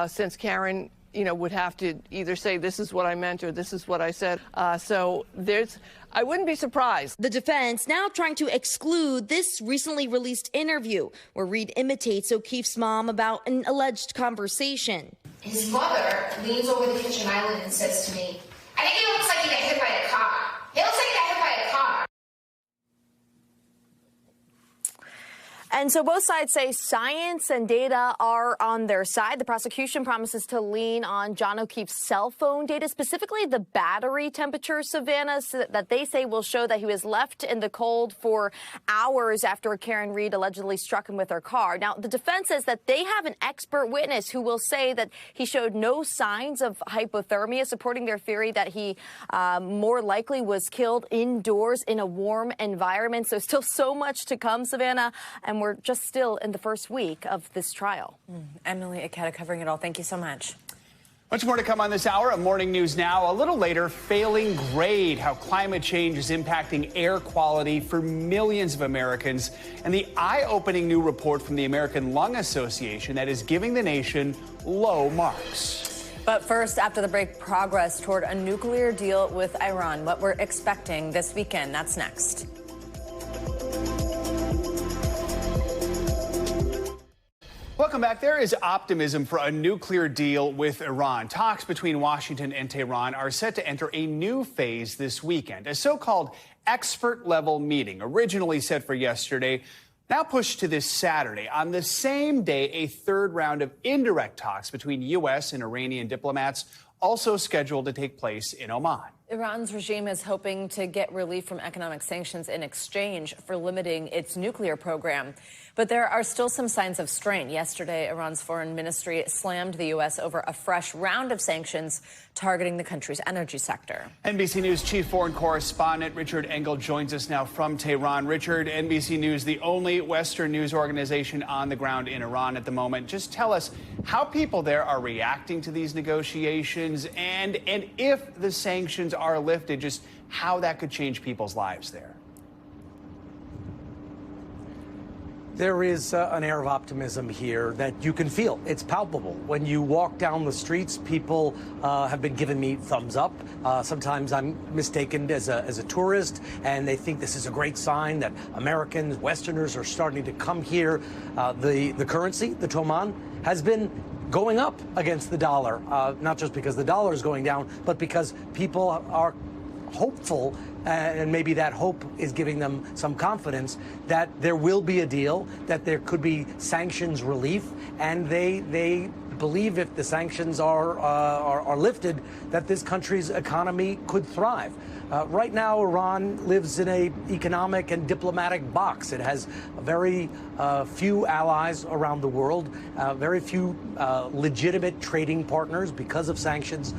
since Karen would have to either say this is what I meant or this is what I said. I wouldn't be surprised. The defense now trying to exclude this recently released interview where Reed imitates O'Keefe's mom about an alleged conversation. His mother leans over the kitchen island and says to me, "I think it looks like you got hit by a car. It looks like you got hit by a car." And so both sides say science and data are on their side. The prosecution promises to lean on John O'Keefe's cell phone data, specifically the battery temperature, Savannah, that they say will show that he was left in the cold for hours after Karen Reed allegedly struck him with her car. Now, the defense says that they have an expert witness who will say that he showed no signs of hypothermia, supporting their theory that he more likely was killed indoors in a warm environment. So still so much to come, Savannah, and we're just still in the first week of this trial. Emily Aketa covering it all. Thank you so much. Much more to come on this hour of Morning News Now. A little later, failing grade, how climate change is impacting air quality for millions of Americans, and the eye-opening new report from the American Lung Association that is giving the nation low marks. But first, after the break, progress toward a nuclear deal with Iran. What we're expecting this weekend. That's next. Welcome back. There is optimism for a nuclear deal with Iran. Talks between Washington and Tehran are set to enter a new phase this weekend. A so-called expert-level meeting, originally set for yesterday, Now pushed to this Saturday. On the same day, a third round of indirect talks between U.S. and Iranian diplomats also scheduled to take place in Oman. Iran's regime is hoping to get relief from economic sanctions in exchange for limiting its nuclear program. But there are still some signs of strain. Yesterday, Iran's foreign ministry slammed the U.S. over a fresh round of sanctions targeting the country's energy sector. NBC News chief foreign correspondent Richard Engel joins us now from Tehran. Richard, NBC News, the only Western news organization on the ground in Iran at the moment. Just tell us how people there are reacting to these negotiations and if the sanctions are lifted, just how that could change people's lives there. There is an air of optimism here that you can feel. It's palpable. When you walk down the streets, people have been giving me thumbs up. Sometimes I'm mistaken as a tourist, and they think this is a great sign that Americans, Westerners are starting to come here. The currency, the Toman, has been going up against the dollar, not just because the dollar is going down, but because people are hopeful, and maybe that hope is giving them some confidence that there will be a deal, that there could be sanctions relief, and they believe if the sanctions are lifted, that this country's economy could thrive. Right now, Iran lives in an economic and diplomatic box. It has very few allies around the world, very few legitimate trading partners because of sanctions.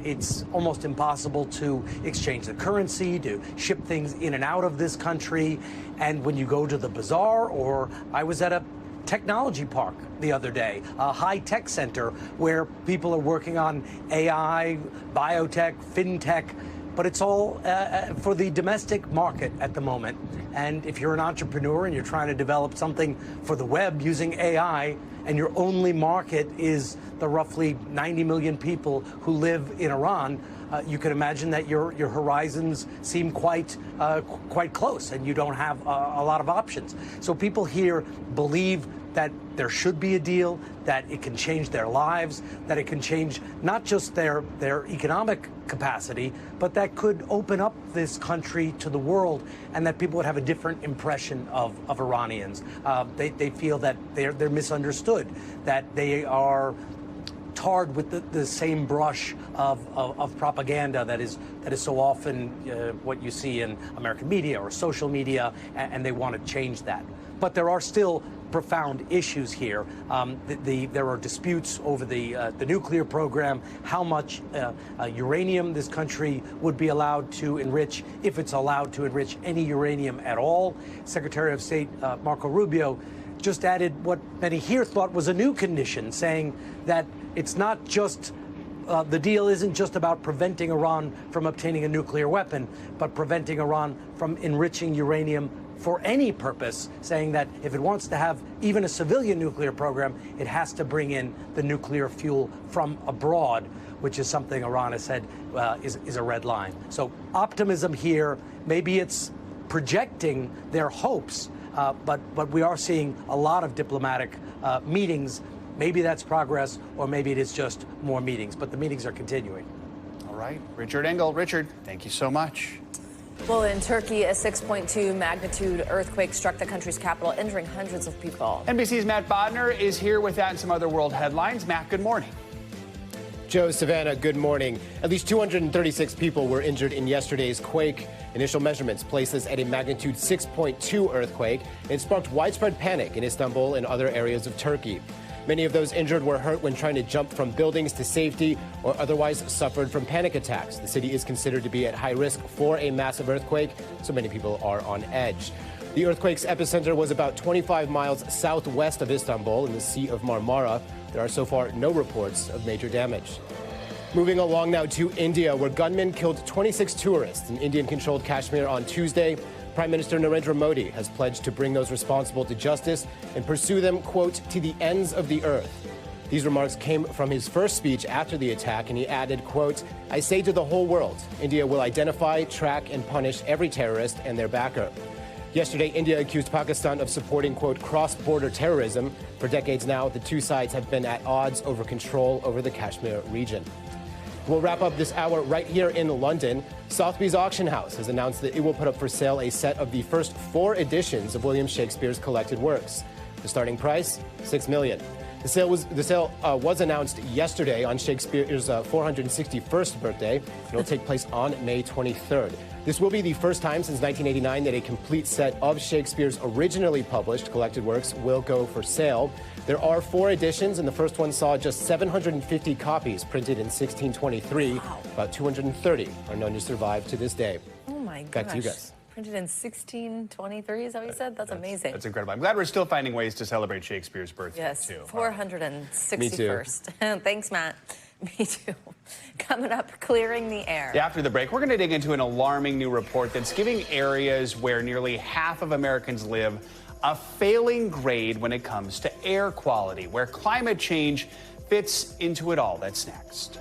It's almost impossible to exchange the currency, to ship things in and out of this country. And when you go to the bazaar, or I was at a technology park the other day, a high-tech center where people are working on AI, biotech, fintech, but it's all for the domestic market at the moment. And if you're an entrepreneur and you're trying to develop something for the web using AI, and your only market is the roughly 90 million people who live in Iran, you can imagine that your horizons seem quite close, and you don't have a lot of options. So people here believe that there should be a deal, that it can change their lives, that it can change not just their economic capacity, but that could open up this country to the world, and that people would have a different impression of Iranians. They feel that they're misunderstood, that they are tarred with the same brush of propaganda that is so often what you see in American media or social media, and they want to change that. But there are still profound issues here. There are disputes over the nuclear program, how much uranium this country would be allowed to enrich, if it's allowed to enrich any uranium at all. Secretary of State Marco Rubio just added what many here thought was a new condition, saying that it's not just the deal isn't just about preventing Iran from obtaining a nuclear weapon, but preventing Iran from enriching uranium for any purpose, saying that if it wants to have even a civilian nuclear program, it has to bring in the nuclear fuel from abroad, which is something Iran has said is a red line. So optimism here, maybe it's projecting their hopes, but we are seeing a lot of diplomatic meetings. Maybe that's progress, or maybe it is just more meetings, but the meetings are continuing. All right, Richard Engel. Richard, thank you so much. Well, in Turkey, a 6.2 magnitude earthquake struck the country's capital, injuring hundreds of people. NBC's Matt Bodner is here with that and some other world headlines. Matt, good morning. Joe, Savannah, good morning. At least 236 people were injured in yesterday's quake. Initial measurements place this at a magnitude 6.2 earthquake. It sparked widespread panic in Istanbul and other areas of Turkey. Many of those injured were hurt when trying to jump from buildings to safety or otherwise suffered from panic attacks. The city is considered to be at high risk for a massive earthquake, so many people are on edge. The earthquake's epicenter was about 25 miles southwest of Istanbul in the Sea of Marmara. There are so far no reports of major damage. Moving along now to India, where gunmen killed 26 tourists in Indian-controlled Kashmir on Tuesday. Prime Minister Narendra Modi has pledged to bring those responsible to justice and pursue them, quote, to the ends of the earth. These remarks came from his first speech after the attack, and he added, quote, I say to the whole world, India will identify, track, and punish every terrorist and their backer. Yesterday, India accused Pakistan of supporting, quote, cross-border terrorism. For decades now, the two sides have been at odds over control over the Kashmir region. We'll wrap up this hour right here in London. Sotheby's Auction House has announced that it will put up for sale a set of the first 4 editions of William Shakespeare's collected works. The starting price, $6 million. The sale was announced yesterday on Shakespeare's 461st birthday. It'll take place on May 23rd. This will be the first time since 1989 that a complete set of Shakespeare's originally published collected works will go for sale. There are 4 editions, and the first one saw just 750 copies printed in 1623. Wow. About 230 are known to survive to this day. Oh my gosh. Back to you guys. Printed in 1623, is that what you said? That's amazing. That's incredible. I'm glad we're still finding ways to celebrate Shakespeare's birthday, yes, too. 461st. Me too. Thanks, Matt. Me too. Coming up, clearing the air. After the break, we're going to dig into an alarming new report that's giving areas where nearly half of Americans live a failing grade when it comes to air quality, where climate change fits into it all. That's next.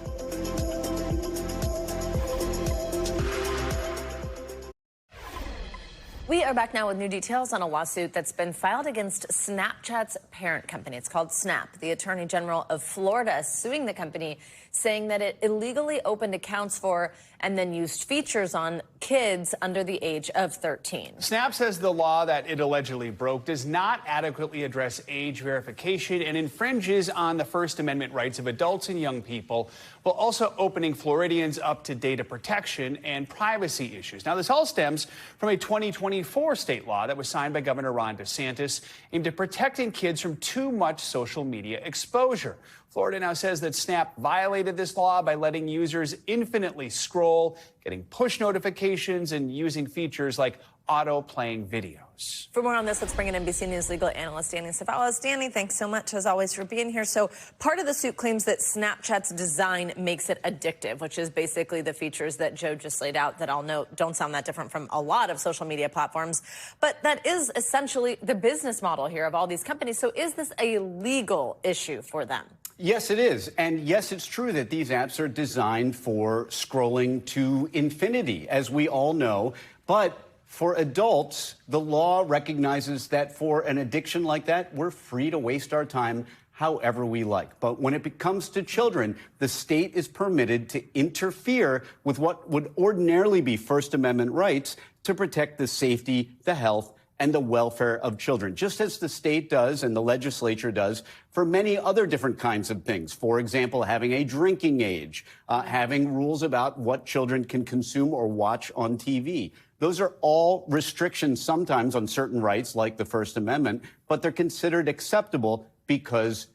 We are back now with new details on a lawsuit that's been filed against Snapchat's parent company. It's called Snap. The Attorney General of Florida is suing the company, saying that it illegally opened accounts for and then used features on kids under the age of 13. Snap says the law that it allegedly broke does not adequately address age verification and infringes on the First Amendment rights of adults and young people, while also opening Floridians up to data protection and privacy issues. Now, this all stems from a 2024 state law that was signed by Governor Ron DeSantis aimed at protecting kids from too much social media exposure. Florida now says that Snap violated this law by letting users infinitely scroll, getting push notifications, and using features like auto-playing videos. For more on this, let's bring in NBC News legal analyst Danny Cevallos. Danny, thanks so much, as always, for being here. So part of the suit claims that Snapchat's design makes it addictive, which is basically the features that Joe just laid out that I'll note don't sound that different from a lot of social media platforms. But that is essentially the business model here of all these companies. So is this a legal issue for them? Yes, it is. And yes, it's true that these apps are designed for scrolling to infinity, as we all know. But for adults, the law recognizes that for an addiction like that, we're free to waste our time however we like. But when it comes to children, the state is permitted to interfere with what would ordinarily be First Amendment rights to protect the safety, the health, and the welfare of children, just as the state does and the legislature does for many other different kinds of things. For example, having a drinking age, having rules about what children can consume or watch on TV. Those are all restrictions sometimes on certain rights, like the First Amendment, but they're considered acceptable because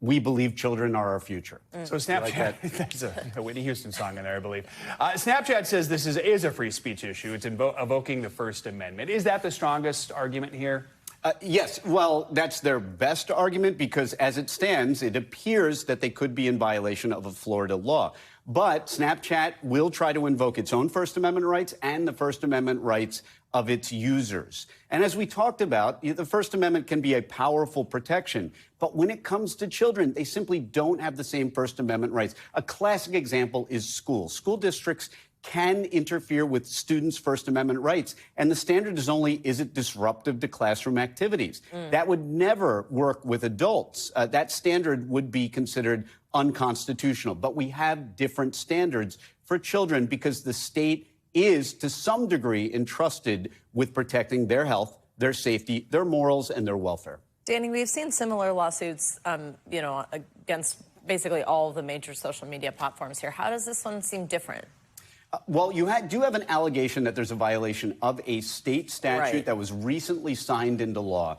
we believe children are our future. So Snapchat, that's a Whitney Houston song in there, I believe. Snapchat says this is a free speech issue. It's evoking the First Amendment. Is that the strongest argument here? Yes. Well, that's their best argument because as it stands, it appears that they could be in violation of a Florida law. But Snapchat will try to invoke its own First Amendment rights and the First Amendment rights of its users. And as we talked about, the First Amendment can be a powerful protection. But when it comes to children, they simply don't have the same First Amendment rights. A classic example is schools. School districts can interfere with students' First Amendment rights. And the standard is only, is it disruptive to classroom activities? That would never work with adults. That standard would be considered unconstitutional. But we have different standards for children because the state is, to some degree, entrusted with protecting their health, their safety, their morals, and their welfare. Danny, we've seen similar lawsuits, against basically all of the major social media platforms here. How does this one seem different? Well, you do have an allegation that there's a violation of a state statute that was recently signed into law.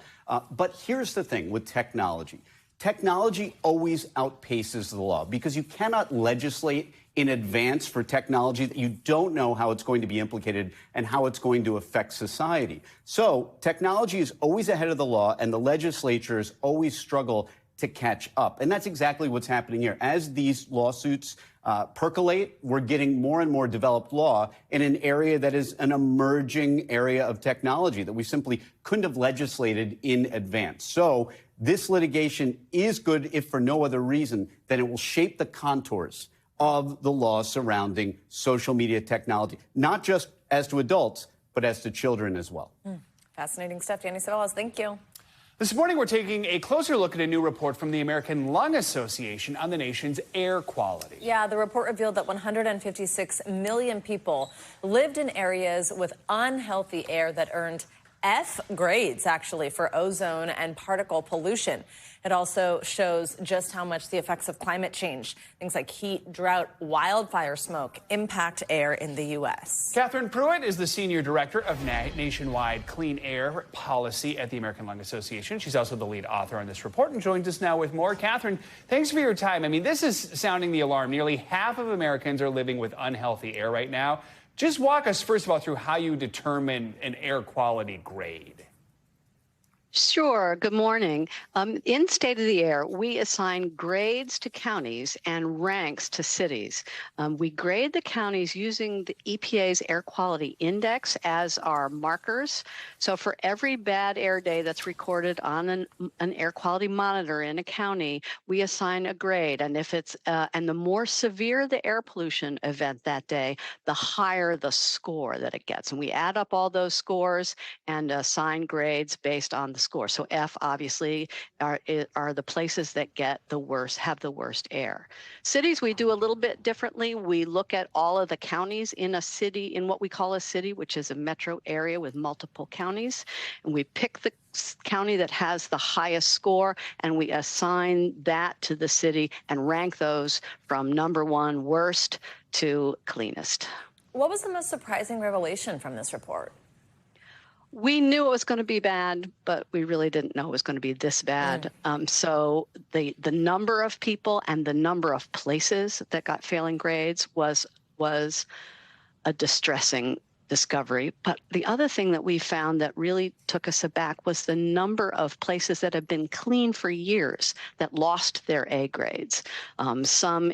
But here's the thing with technology. Technology always outpaces the law because you cannot legislate in advance for technology that you don't know how it's going to be implicated and how it's going to affect society. So technology is always ahead of the law, and the legislatures always struggle to catch up. And that's exactly what's happening here. As these lawsuits percolate, we're getting more and more developed law in an area that is an emerging area of technology that we simply couldn't have legislated in advance. So this litigation is good, if for no other reason, than it will shape the contours of the law surrounding social media technology, not just as to adults, but as to children as well. Fascinating stuff. Danny Cevallos, thank you. This morning, we're taking a closer look at a new report from the American Lung Association on the nation's air quality. Yeah, the report revealed that 156 million people lived in areas with unhealthy air that earned F grades, actually, for ozone and particle pollution. It also shows just how much the effects of climate change, things like heat, drought, wildfire smoke, impact air in the U.S. Catherine Pruitt is the Senior Director of Nationwide Clean Air Policy at the American Lung Association. She's also the lead author on this report and joins us now with more. Catherine, thanks for your time. I mean, this is sounding the alarm. Nearly half of Americans are living with unhealthy air right now. Just walk us, first of all, through how you determine an air quality grade. Sure. Good morning. In State of the Air, we assign grades to counties and ranks to cities. We grade the counties using the EPA's Air Quality Index as our markers. So for every bad air day that's recorded on an air quality monitor in a county, we assign a grade. And if it's and the more severe the air pollution event that day, the higher the score that it gets. And we add up all those scores and assign grades based on the score. So F obviously are the places that get the worst, have the worst air. Cities, we do a little bit differently. We look at all of the counties in a city, in what we call a city, which is a metro area with multiple counties. And we pick the county that has the highest score, and we assign that to the city and rank those from number one worst to cleanest. What was the most surprising revelation from this report? We knew it was going to be bad, but we really didn't know it was going to be this bad. So the number of people and the number of places that got failing grades was a distressing discovery. But the other thing that we found that really took us aback was the number of places that have been clean for years that lost their A grades. Some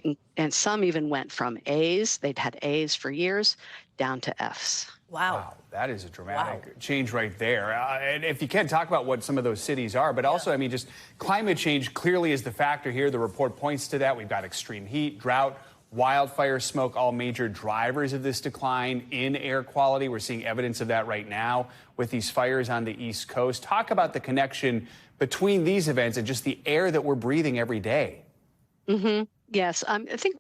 even went from A's, they'd had A's for years, down to F's. Wow, that is a dramatic change right there. And if you can, talk about what some of those cities are, but also, I mean, just climate change clearly is the factor here. The report points to that. We've got extreme heat, drought, wildfire smoke, all major drivers of this decline in air quality. We're seeing evidence of that right now with these fires on the East Coast. Talk about the connection between these events and just the air that we're breathing every day. Yes, I think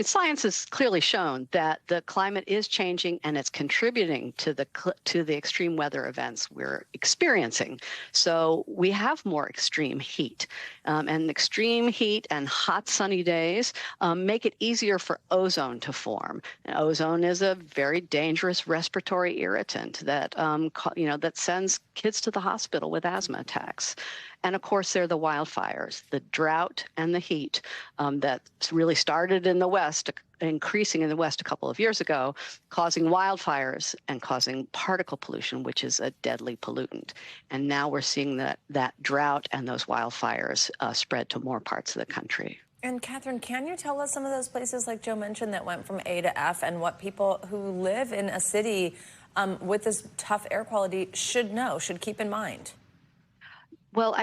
science has clearly shown that the climate is changing and it's contributing to the extreme weather events we're experiencing. So we have more extreme heat, and extreme heat and hot sunny days make it easier for ozone to form. And ozone is a very dangerous respiratory irritant that that sends kids to the hospital with asthma attacks. And of course, there are the wildfires, the drought and the heat that really started in the West, increasing in the West a couple of years ago, causing wildfires and causing particle pollution, which is a deadly pollutant. And now we're seeing that drought and those wildfires spread to more parts of the country. And Catherine, can you tell us some of those places, like Joe mentioned, that went from A to F, and what people who live in a city with this tough air quality should know, should keep in mind? Well,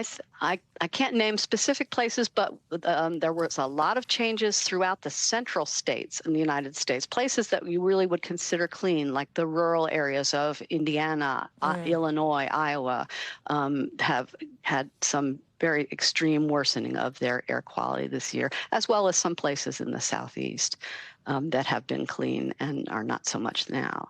I can't name specific places, but there was a lot of changes throughout the central states in the United States, places that you really would consider clean, like the rural areas of Indiana, Illinois, Iowa, have had some very extreme worsening of their air quality this year, as well as some places in the Southeast that have been clean and are not so much now.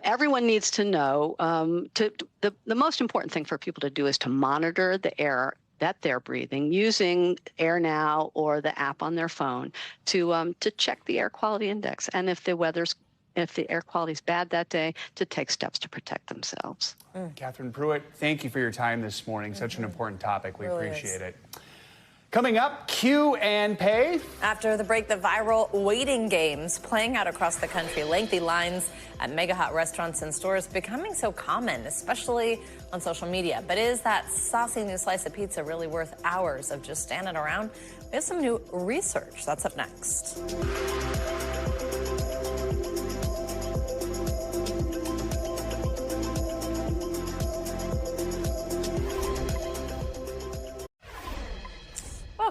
Everyone needs to know, the most important thing for people to do is to monitor the air that they're breathing using Air Now or the app on their phone to check the air quality index. And if the air quality is bad that day, to take steps to protect themselves. Catherine Pruitt, thank you for your time this morning. Such an important topic. We appreciate it. Coming up, Q and Pay. After the break, the viral waiting games playing out across the country. Lengthy lines at mega hot restaurants and stores becoming so common, especially on social media. But is that saucy new slice of pizza really worth hours of just standing around? We have some new research. That's up next.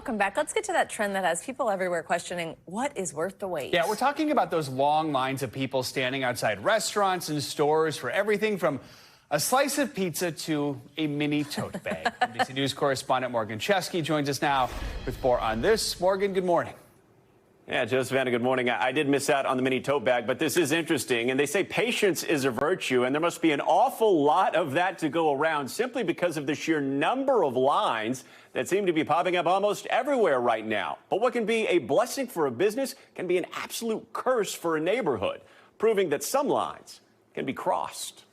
Welcome back. Let's get to that trend that has people everywhere questioning what is worth the wait. Yeah, we're talking about those long lines of people standing outside restaurants and stores for everything from A slice of pizza to a mini tote bag. NBC News correspondent Morgan Chesky joins us now with more on this. Morgan, good morning. Yeah, Joe, Savannah, good morning. I did miss out on the mini tote bag, but this is interesting. And they say patience is a virtue, and there must be an awful lot of that to go around simply because of the sheer number of lines that seem to be popping up almost everywhere right now. But what can be a blessing for a business can be an absolute curse for a neighborhood, proving that some lines can be crossed.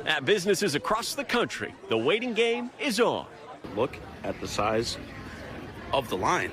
At businesses across the country, the waiting game is on. Look at the size of the line.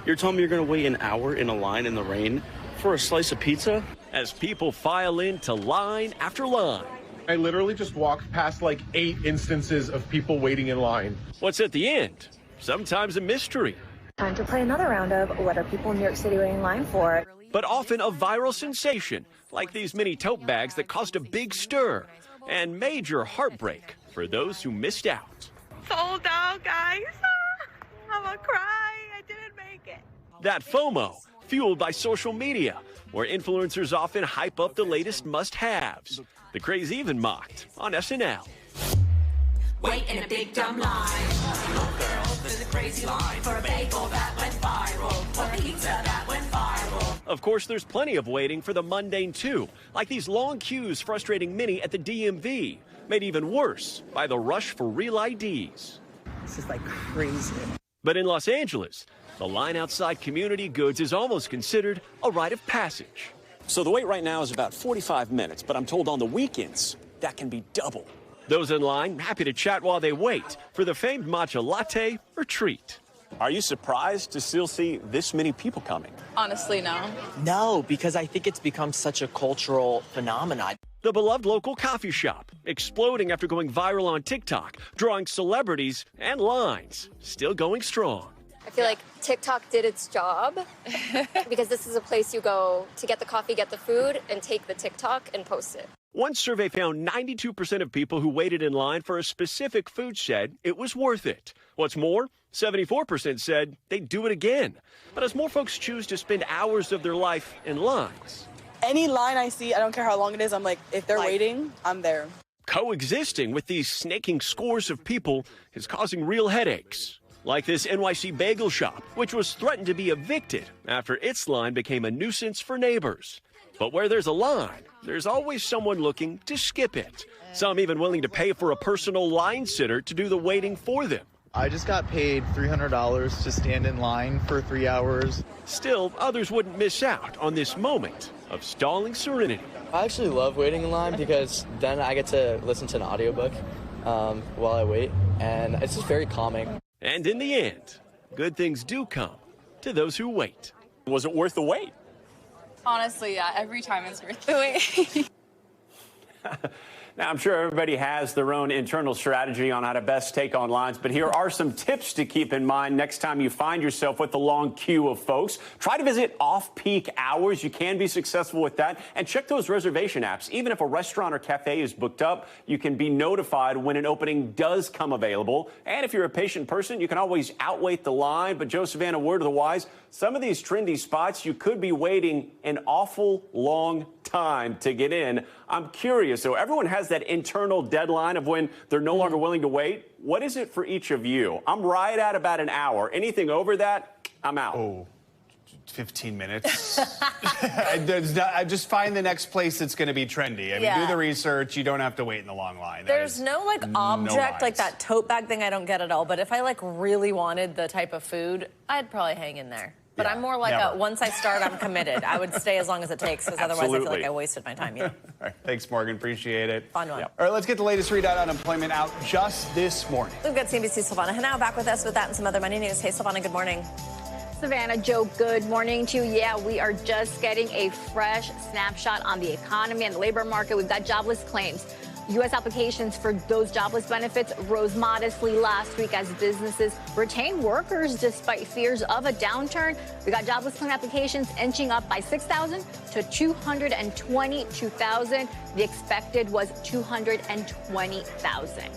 You're telling me you're going to wait an hour in a line in the rain for a slice of pizza? As people file into line after line. I literally just walked past like 8 instances of people waiting in line. What's at the end? Sometimes a mystery. Time to play another round of what are people in New York City waiting in line for? But often a viral sensation, like these mini tote bags that caused a big stir and major heartbreak for those who missed out. Sold out, guys. I'm gonna cry. I didn't make it. That FOMO, fueled by social media, where influencers often hype up the latest must-haves. The craze even mocked on SNL. Wait in a big dumb line. Little girl with a crazy line for a bagel that went viral. For pizza that went viral. Of course, there's plenty of waiting for the mundane too, like these long queues frustrating many at the DMV, made even worse by the rush for real IDs. This is like crazy. But in Los Angeles, the line outside Community Goods is almost considered a rite of passage. So the wait right now is about 45 minutes, but I'm told on the weekends, that can be double. Those in line happy to chat while they wait for the famed matcha latte or treat. Are you surprised to still see this many people coming? Honestly, no. No, because I think it's become such a cultural phenomenon. The beloved local coffee shop, exploding after going viral on TikTok, drawing celebrities and lines, still going strong. I feel like TikTok did its job because this is a place you go to get the coffee, get the food, and take the TikTok and post it. One survey found 92% of people who waited in line for a specific food said it was worth it. What's more, 74% said they'd do it again. But as more folks choose to spend hours of their life in lines, any line I see, I don't care how long it is, I'm like, if they're waiting, I'm there. Coexisting with these snaking scores of people is causing real headaches. Like this NYC bagel shop, which was threatened to be evicted after its line became a nuisance for neighbors. But where there's a line, there's always someone looking to skip it. Some even willing to pay for a personal line sitter to do the waiting for them. I just got paid $300 to stand in line for 3 hours. Still, others wouldn't miss out on this moment of stalling serenity. I actually love waiting in line because then I get to listen to an audiobook while I wait, and it's just very calming. And in the end, good things do come to those who wait. Was it worth the wait? Honestly, yeah, every time it's worth the wait. Now, I'm sure everybody has their own internal strategy on how to best take on lines, but here are some tips to keep in mind next time you find yourself with a long queue of folks. Try to visit off-peak hours. You can be successful with that. And check those reservation apps. Even if a restaurant or cafe is booked up, you can be notified when an opening does come available. And if you're a patient person, you can always outwait the line. But Joe, Savannah, word of the wise, some of these trendy spots, you could be waiting an awful long time to get in. I'm curious, so everyone has that internal deadline of when they're no longer willing to wait. What is it for each of you? I'm right at about an hour. Anything over that, I'm out. Oh, 15 minutes. I just find the next place that's going to be trendy. I mean, do the research. You don't have to wait in the long line. There's no like object like that tote bag thing. I don't get at all. But if I like really wanted the type of food, I'd probably hang in there. But I'm more like once I start, I'm committed. I would stay as long as it takes, because otherwise I feel like I wasted my time. All right, thanks, Morgan. Appreciate it. Fun one. All right, let's get the latest readout on unemployment out just this morning. We've got CNBC's Silvana Henao back with us with that and some other money news. Hey, Silvana, good morning. Savannah, Joe, good morning to you. Yeah, we are just getting a fresh snapshot on the economy and the labor market. We've got jobless claims. U.S. applications for those jobless benefits rose modestly last week as businesses retain workers despite fears of a downturn. We got jobless claim applications inching up by 6,000 to 222,000. The expected was 220,000.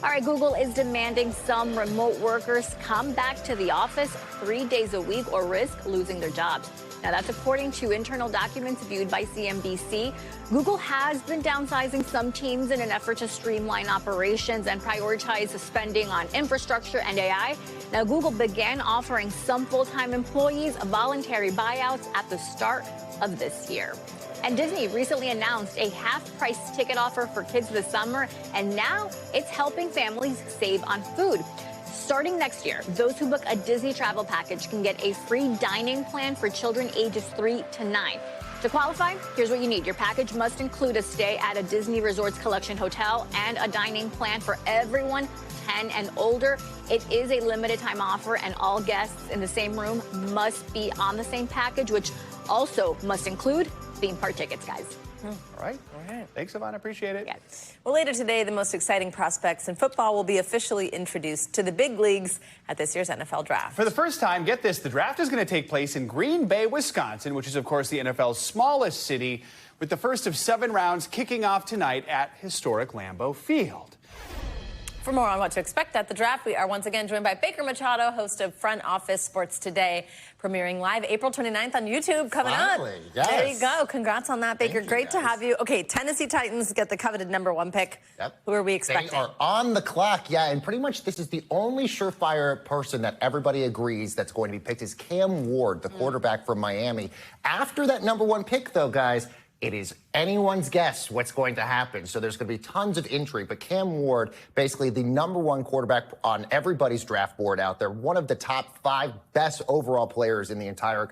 All right, Google is demanding some remote workers come back to the office 3 days a week or risk losing their jobs. Now, that's according to internal documents viewed by CNBC. Google has been downsizing some teams in an effort to streamline operations and prioritize spending on infrastructure and AI. Now, Google began offering some full-time employees voluntary buyouts at the start of this year. And Disney recently announced a half-price ticket offer for kids this summer, and now it's helping families save on food. Starting next year, those who book a Disney travel package can get a free dining plan for children ages 3 to 9. To qualify, here's what you need. Your package must include a stay at a Disney Resorts Collection hotel and a dining plan for everyone 10 and older. It is a limited time offer, and all guests in the same room must be on the same package, which also must include theme park tickets, guys. All right. Thanks, Savannah. Appreciate it. Yeah. Well, later today, the most exciting prospects in football will be officially introduced to the big leagues at this year's NFL Draft. For the first time, get this, the draft is going to take place in Green Bay, Wisconsin, which is, of course, the NFL's smallest city, with the first of 7 rounds kicking off tonight at historic Lambeau Field. For more on what to expect at the draft, we are once again joined by Baker Machado, host of Front Office Sports Today, premiering live April 29th on YouTube. Coming Finally, up. yes. There you go. Congrats on that, Baker. Thank you, Great to guys. have you. Okay, Tennessee Titans get the coveted #1 pick. Yep. Who are we expecting? They are on the clock, yeah, and pretty much this is the only surefire person that everybody agrees that's going to be picked is Cam Ward, the quarterback from Miami. After that #1 pick, though, guys, it is anyone's guess what's going to happen. So there's going to be tons of intrigue. But Cam Ward, basically the #1 quarterback on everybody's draft board out there, one of the top 5 best overall players in the entire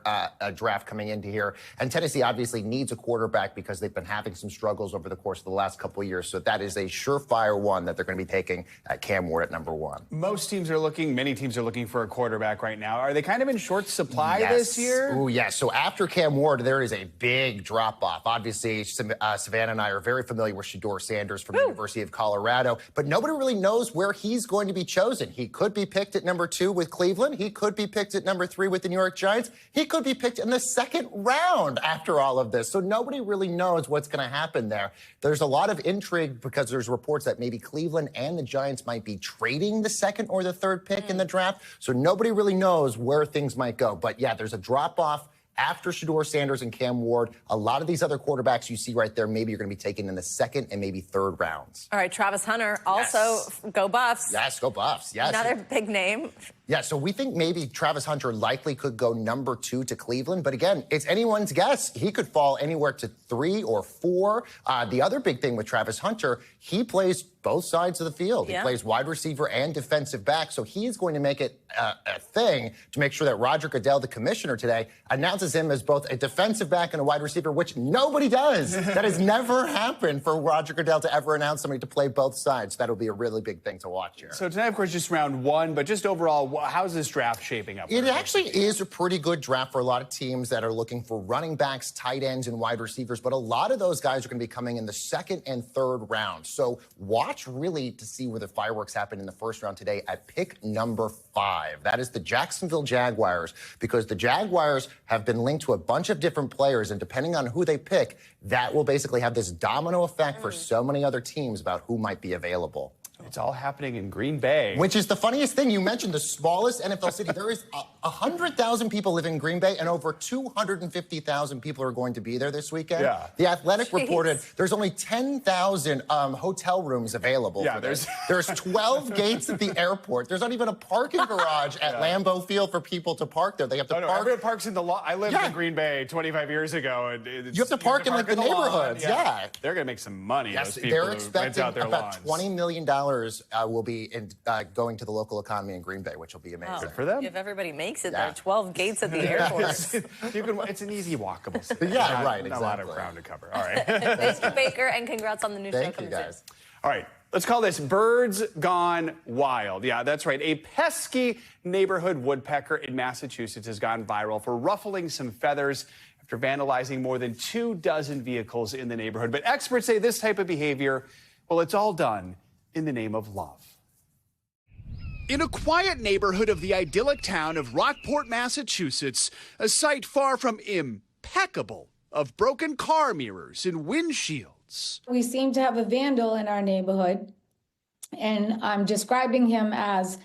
draft coming into here. And Tennessee obviously needs a quarterback because they've been having some struggles over the course of the last couple of years. So that is a surefire one that they're going to be taking Cam Ward at #1. Many teams are looking for a quarterback right now. Are they kind of in short supply Yes. this year? Oh, yes. So after Cam Ward, there is a big drop-off. Obviously, Savannah and I are very familiar with Shedeur Sanders from the University of Colorado, but nobody really knows where he's going to be chosen. He could be picked at #2 with Cleveland. He could be picked at #3 with the New York Giants. He could be picked in the 2nd round after all of this. So nobody really knows what's going to happen there. There's a lot of intrigue because there's reports that maybe Cleveland and the Giants might be trading the 2nd or the 3rd pick in the draft. So nobody really knows where things might go. But yeah, there's a drop-off after Shedeur Sanders and Cam Ward. A lot of these other quarterbacks you see right there, maybe you're going to be taken in the 2nd and maybe 3rd rounds. All right, Travis Hunter, also go Buffs. Yes, go Buffs. Yes. Another big name. Yeah, so we think maybe Travis Hunter likely could go #2 to Cleveland. But again, it's anyone's guess. He could fall anywhere to 3 or 4. The other big thing with Travis Hunter, he plays both sides of the field. Yeah. He plays wide receiver and defensive back. So he's going to make it a thing to make sure that Roger Goodell, the commissioner today, announces him as both a defensive back and a wide receiver, which nobody does. That has never happened for Roger Goodell to ever announce somebody to play both sides. That'll be a really big thing to watch here. So tonight, of course, just round 1, but just overall, how's this draft shaping up? It actually is a pretty good draft for a lot of teams that are looking for running backs, tight ends, and wide receivers. But a lot of those guys are going to be coming in the 2nd and 3rd round. So watch really to see where the fireworks happen in the 1st round today at pick #5. That is the Jacksonville Jaguars, because the Jaguars have been linked to a bunch of different players. And depending on who they pick, that will basically have this domino effect for so many other teams about who might be available. It's all happening in Green Bay. Which is the funniest thing. You mentioned the smallest NFL city. There is 100,000 people live in Green Bay, and over 250,000 people are going to be there this weekend. Yeah. The Athletic reported there's only 10,000 hotel rooms available. Yeah, for this. There's 12 gates at the airport. There's not even a parking garage at Lambeau Field for people to park there. They have to park. Everyone parks in the lot. I lived in Green Bay 25 years ago. And you have to park in like the neighborhoods. Yeah. They're going to make some money. Yes, those people they're who expecting rent out their about lawns. $20 million will be going to the local economy in Green Bay, which will be amazing. Good for them. If everybody makes it, there are 12 gates at the airport. It's an easy walkable city. Yeah, right, Not a lot of ground to cover. All right. Thank you, Baker, and congrats on the new show Thank you, coming guys. soon. All right. Let's call this Birds Gone Wild. Yeah, that's right. A pesky neighborhood woodpecker in Massachusetts has gone viral for ruffling some feathers after vandalizing more than 24 vehicles in the neighborhood. But experts say this type of behavior, well, it's all done in the name of love. In a quiet neighborhood of the idyllic town of Rockport, Massachusetts, a sight far from impeccable of broken car mirrors and windshields. We seem to have a vandal in our neighborhood, and I'm describing him as,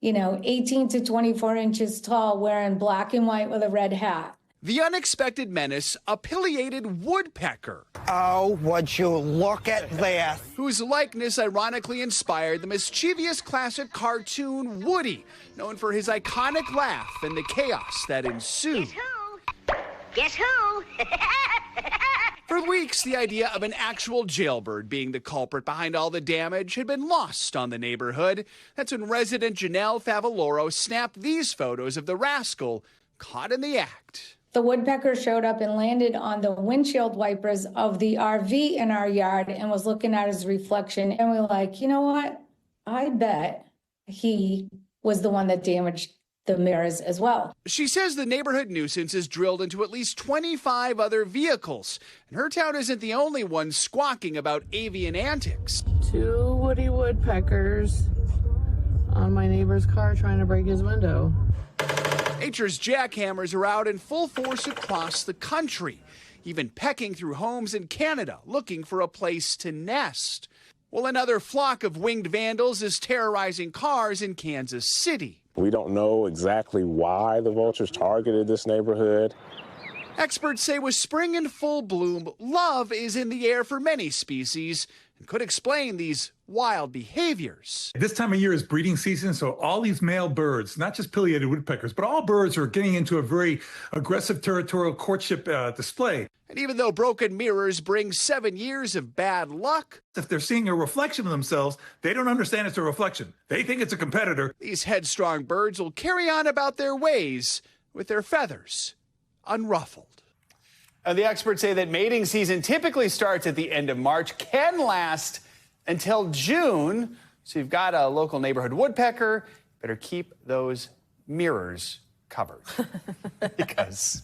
18 to 24 inches tall, wearing black and white with a red hat. The unexpected menace, a pileated woodpecker. Oh, would you look at that? Whose likeness ironically inspired the mischievous classic cartoon Woody, known for his iconic laugh and the chaos that ensued. Guess who? For weeks, the idea of an actual jailbird being the culprit behind all the damage had been lost on the neighborhood. That's when resident Janelle Favaloro snapped these photos of the rascal caught in the act. The woodpecker showed up and landed on the windshield wipers of the RV in our yard and was looking at his reflection. And we were like, you know what? I bet he was the one that damaged the mirrors as well. She says the neighborhood nuisance is drilled into at least 25 other vehicles, and her town isn't the only one squawking about avian antics. 2 woody woodpeckers on my neighbor's car trying to break his window. Nature's jackhammers are out in full force across the country, even pecking through homes in Canada, looking for a place to nest. Well, another flock of winged vandals is terrorizing cars in Kansas City. We don't know exactly why the vultures targeted this neighborhood. Experts say with spring in full bloom, love is in the air for many species and could explain these wild behaviors. This time of year is breeding season, so all these male birds, not just pileated woodpeckers, but all birds are getting into a very aggressive territorial courtship display. And even though broken mirrors bring 7 years of bad luck, if they're seeing a reflection of themselves, they don't understand it's a reflection. They think it's a competitor. These headstrong birds will carry on about their ways with their feathers unruffled. The experts say that mating season typically starts at the end of March, can last until June. So you've got a local neighborhood woodpecker, better keep those mirrors covered because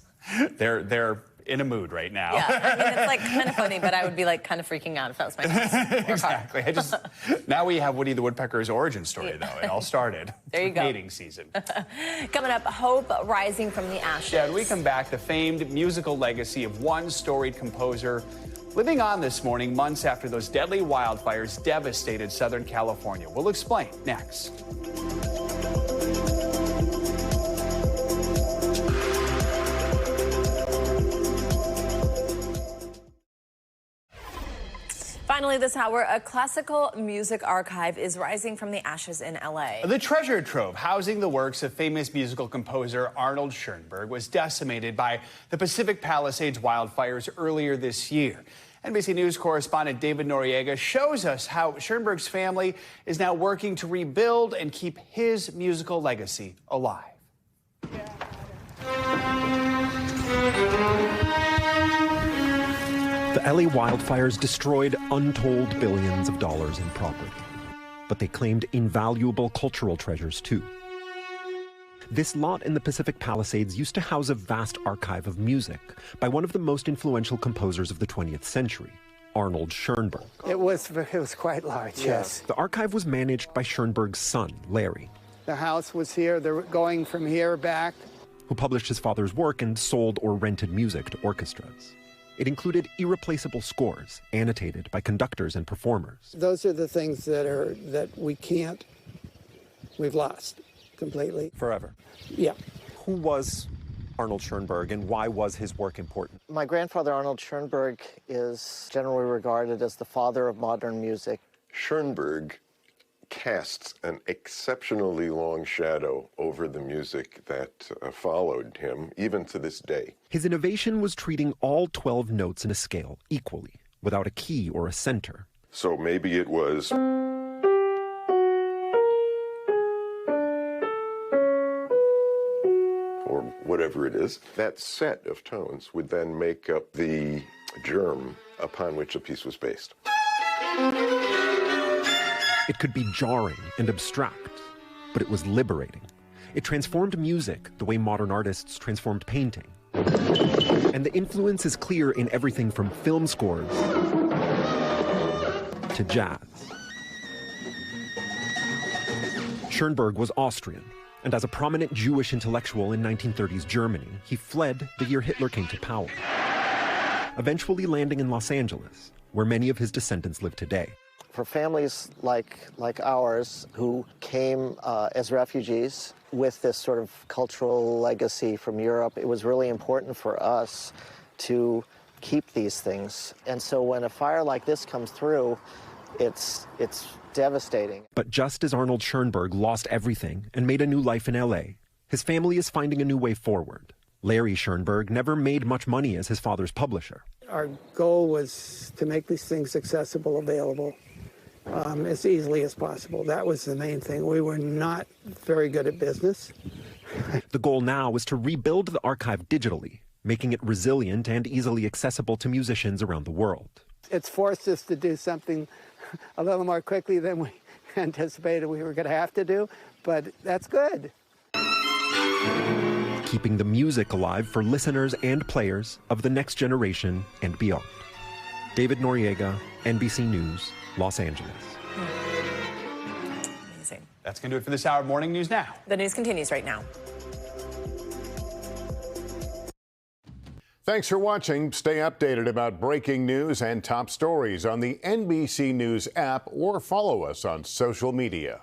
they're in a mood right now. Yeah, I mean, it's like kind of funny, but I would be like kind of freaking out if that was my house. Exactly. Now we have Woody the Woodpecker's origin story, though. It all started. There you go. Mating season. Coming up, hope rising from the ashes. Yeah, when we come back, the famed musical legacy of one storied composer living on this morning, months after those deadly wildfires devastated Southern California. We'll explain next. Finally this hour, a classical music archive is rising from the ashes in L.A. The treasure trove housing the works of famous musical composer Arnold Schoenberg was decimated by the Pacific Palisades wildfires earlier this year. NBC News correspondent David Noriega shows us how Schoenberg's family is now working to rebuild and keep his musical legacy alive. The LA wildfires destroyed untold billions of dollars in property, but they claimed invaluable cultural treasures too. This lot in the Pacific Palisades used to house a vast archive of music by one of the most influential composers of the 20th century, Arnold Schoenberg. It was quite large, yes. The archive was managed by Schoenberg's son, Larry. The house was here. They're going from here back. Who published his father's work and sold or rented music to orchestras. It included irreplaceable scores, annotated by conductors and performers. Those are the things that we've lost completely. Forever. Yeah. Who was Arnold Schoenberg and why was his work important? My grandfather, Arnold Schoenberg, is generally regarded as the father of modern music. Schoenberg casts an exceptionally long shadow over the music that followed him, even to this day. His innovation was treating all 12 notes in a scale equally, without a key or a center. So maybe it was... or whatever it is. That set of tones would then make up the germ upon which a piece was based. It could be jarring and abstract, but it was liberating. It transformed music the way modern artists transformed painting. And the influence is clear in everything from film scores to jazz. Schoenberg was Austrian, and as a prominent Jewish intellectual in 1930s Germany, he fled the year Hitler came to power, eventually landing in Los Angeles, where many of his descendants live today. For families like ours who came as refugees with this sort of cultural legacy from Europe, it was really important for us to keep these things. And so when a fire like this comes through, it's devastating. But just as Arnold Schoenberg lost everything and made a new life in L.A., his family is finding a new way forward. Larry Schoenberg never made much money as his father's publisher. Our goal was to make these things accessible, available as easily as possible. That was the main thing. We were not very good at business. The goal now is to rebuild the archive digitally, making it resilient and easily accessible to musicians around the world. It's forced us to do something a little more quickly than we anticipated we were going to have to do, but that's good. Keeping the music alive for listeners and players of the next generation and beyond. David Noriega, NBC News, Los Angeles. Amazing. That's going to do it for this hour of Morning News Now. The news continues right now. Thanks for watching. Stay updated about breaking news and top stories on the NBC News app or follow us on social media.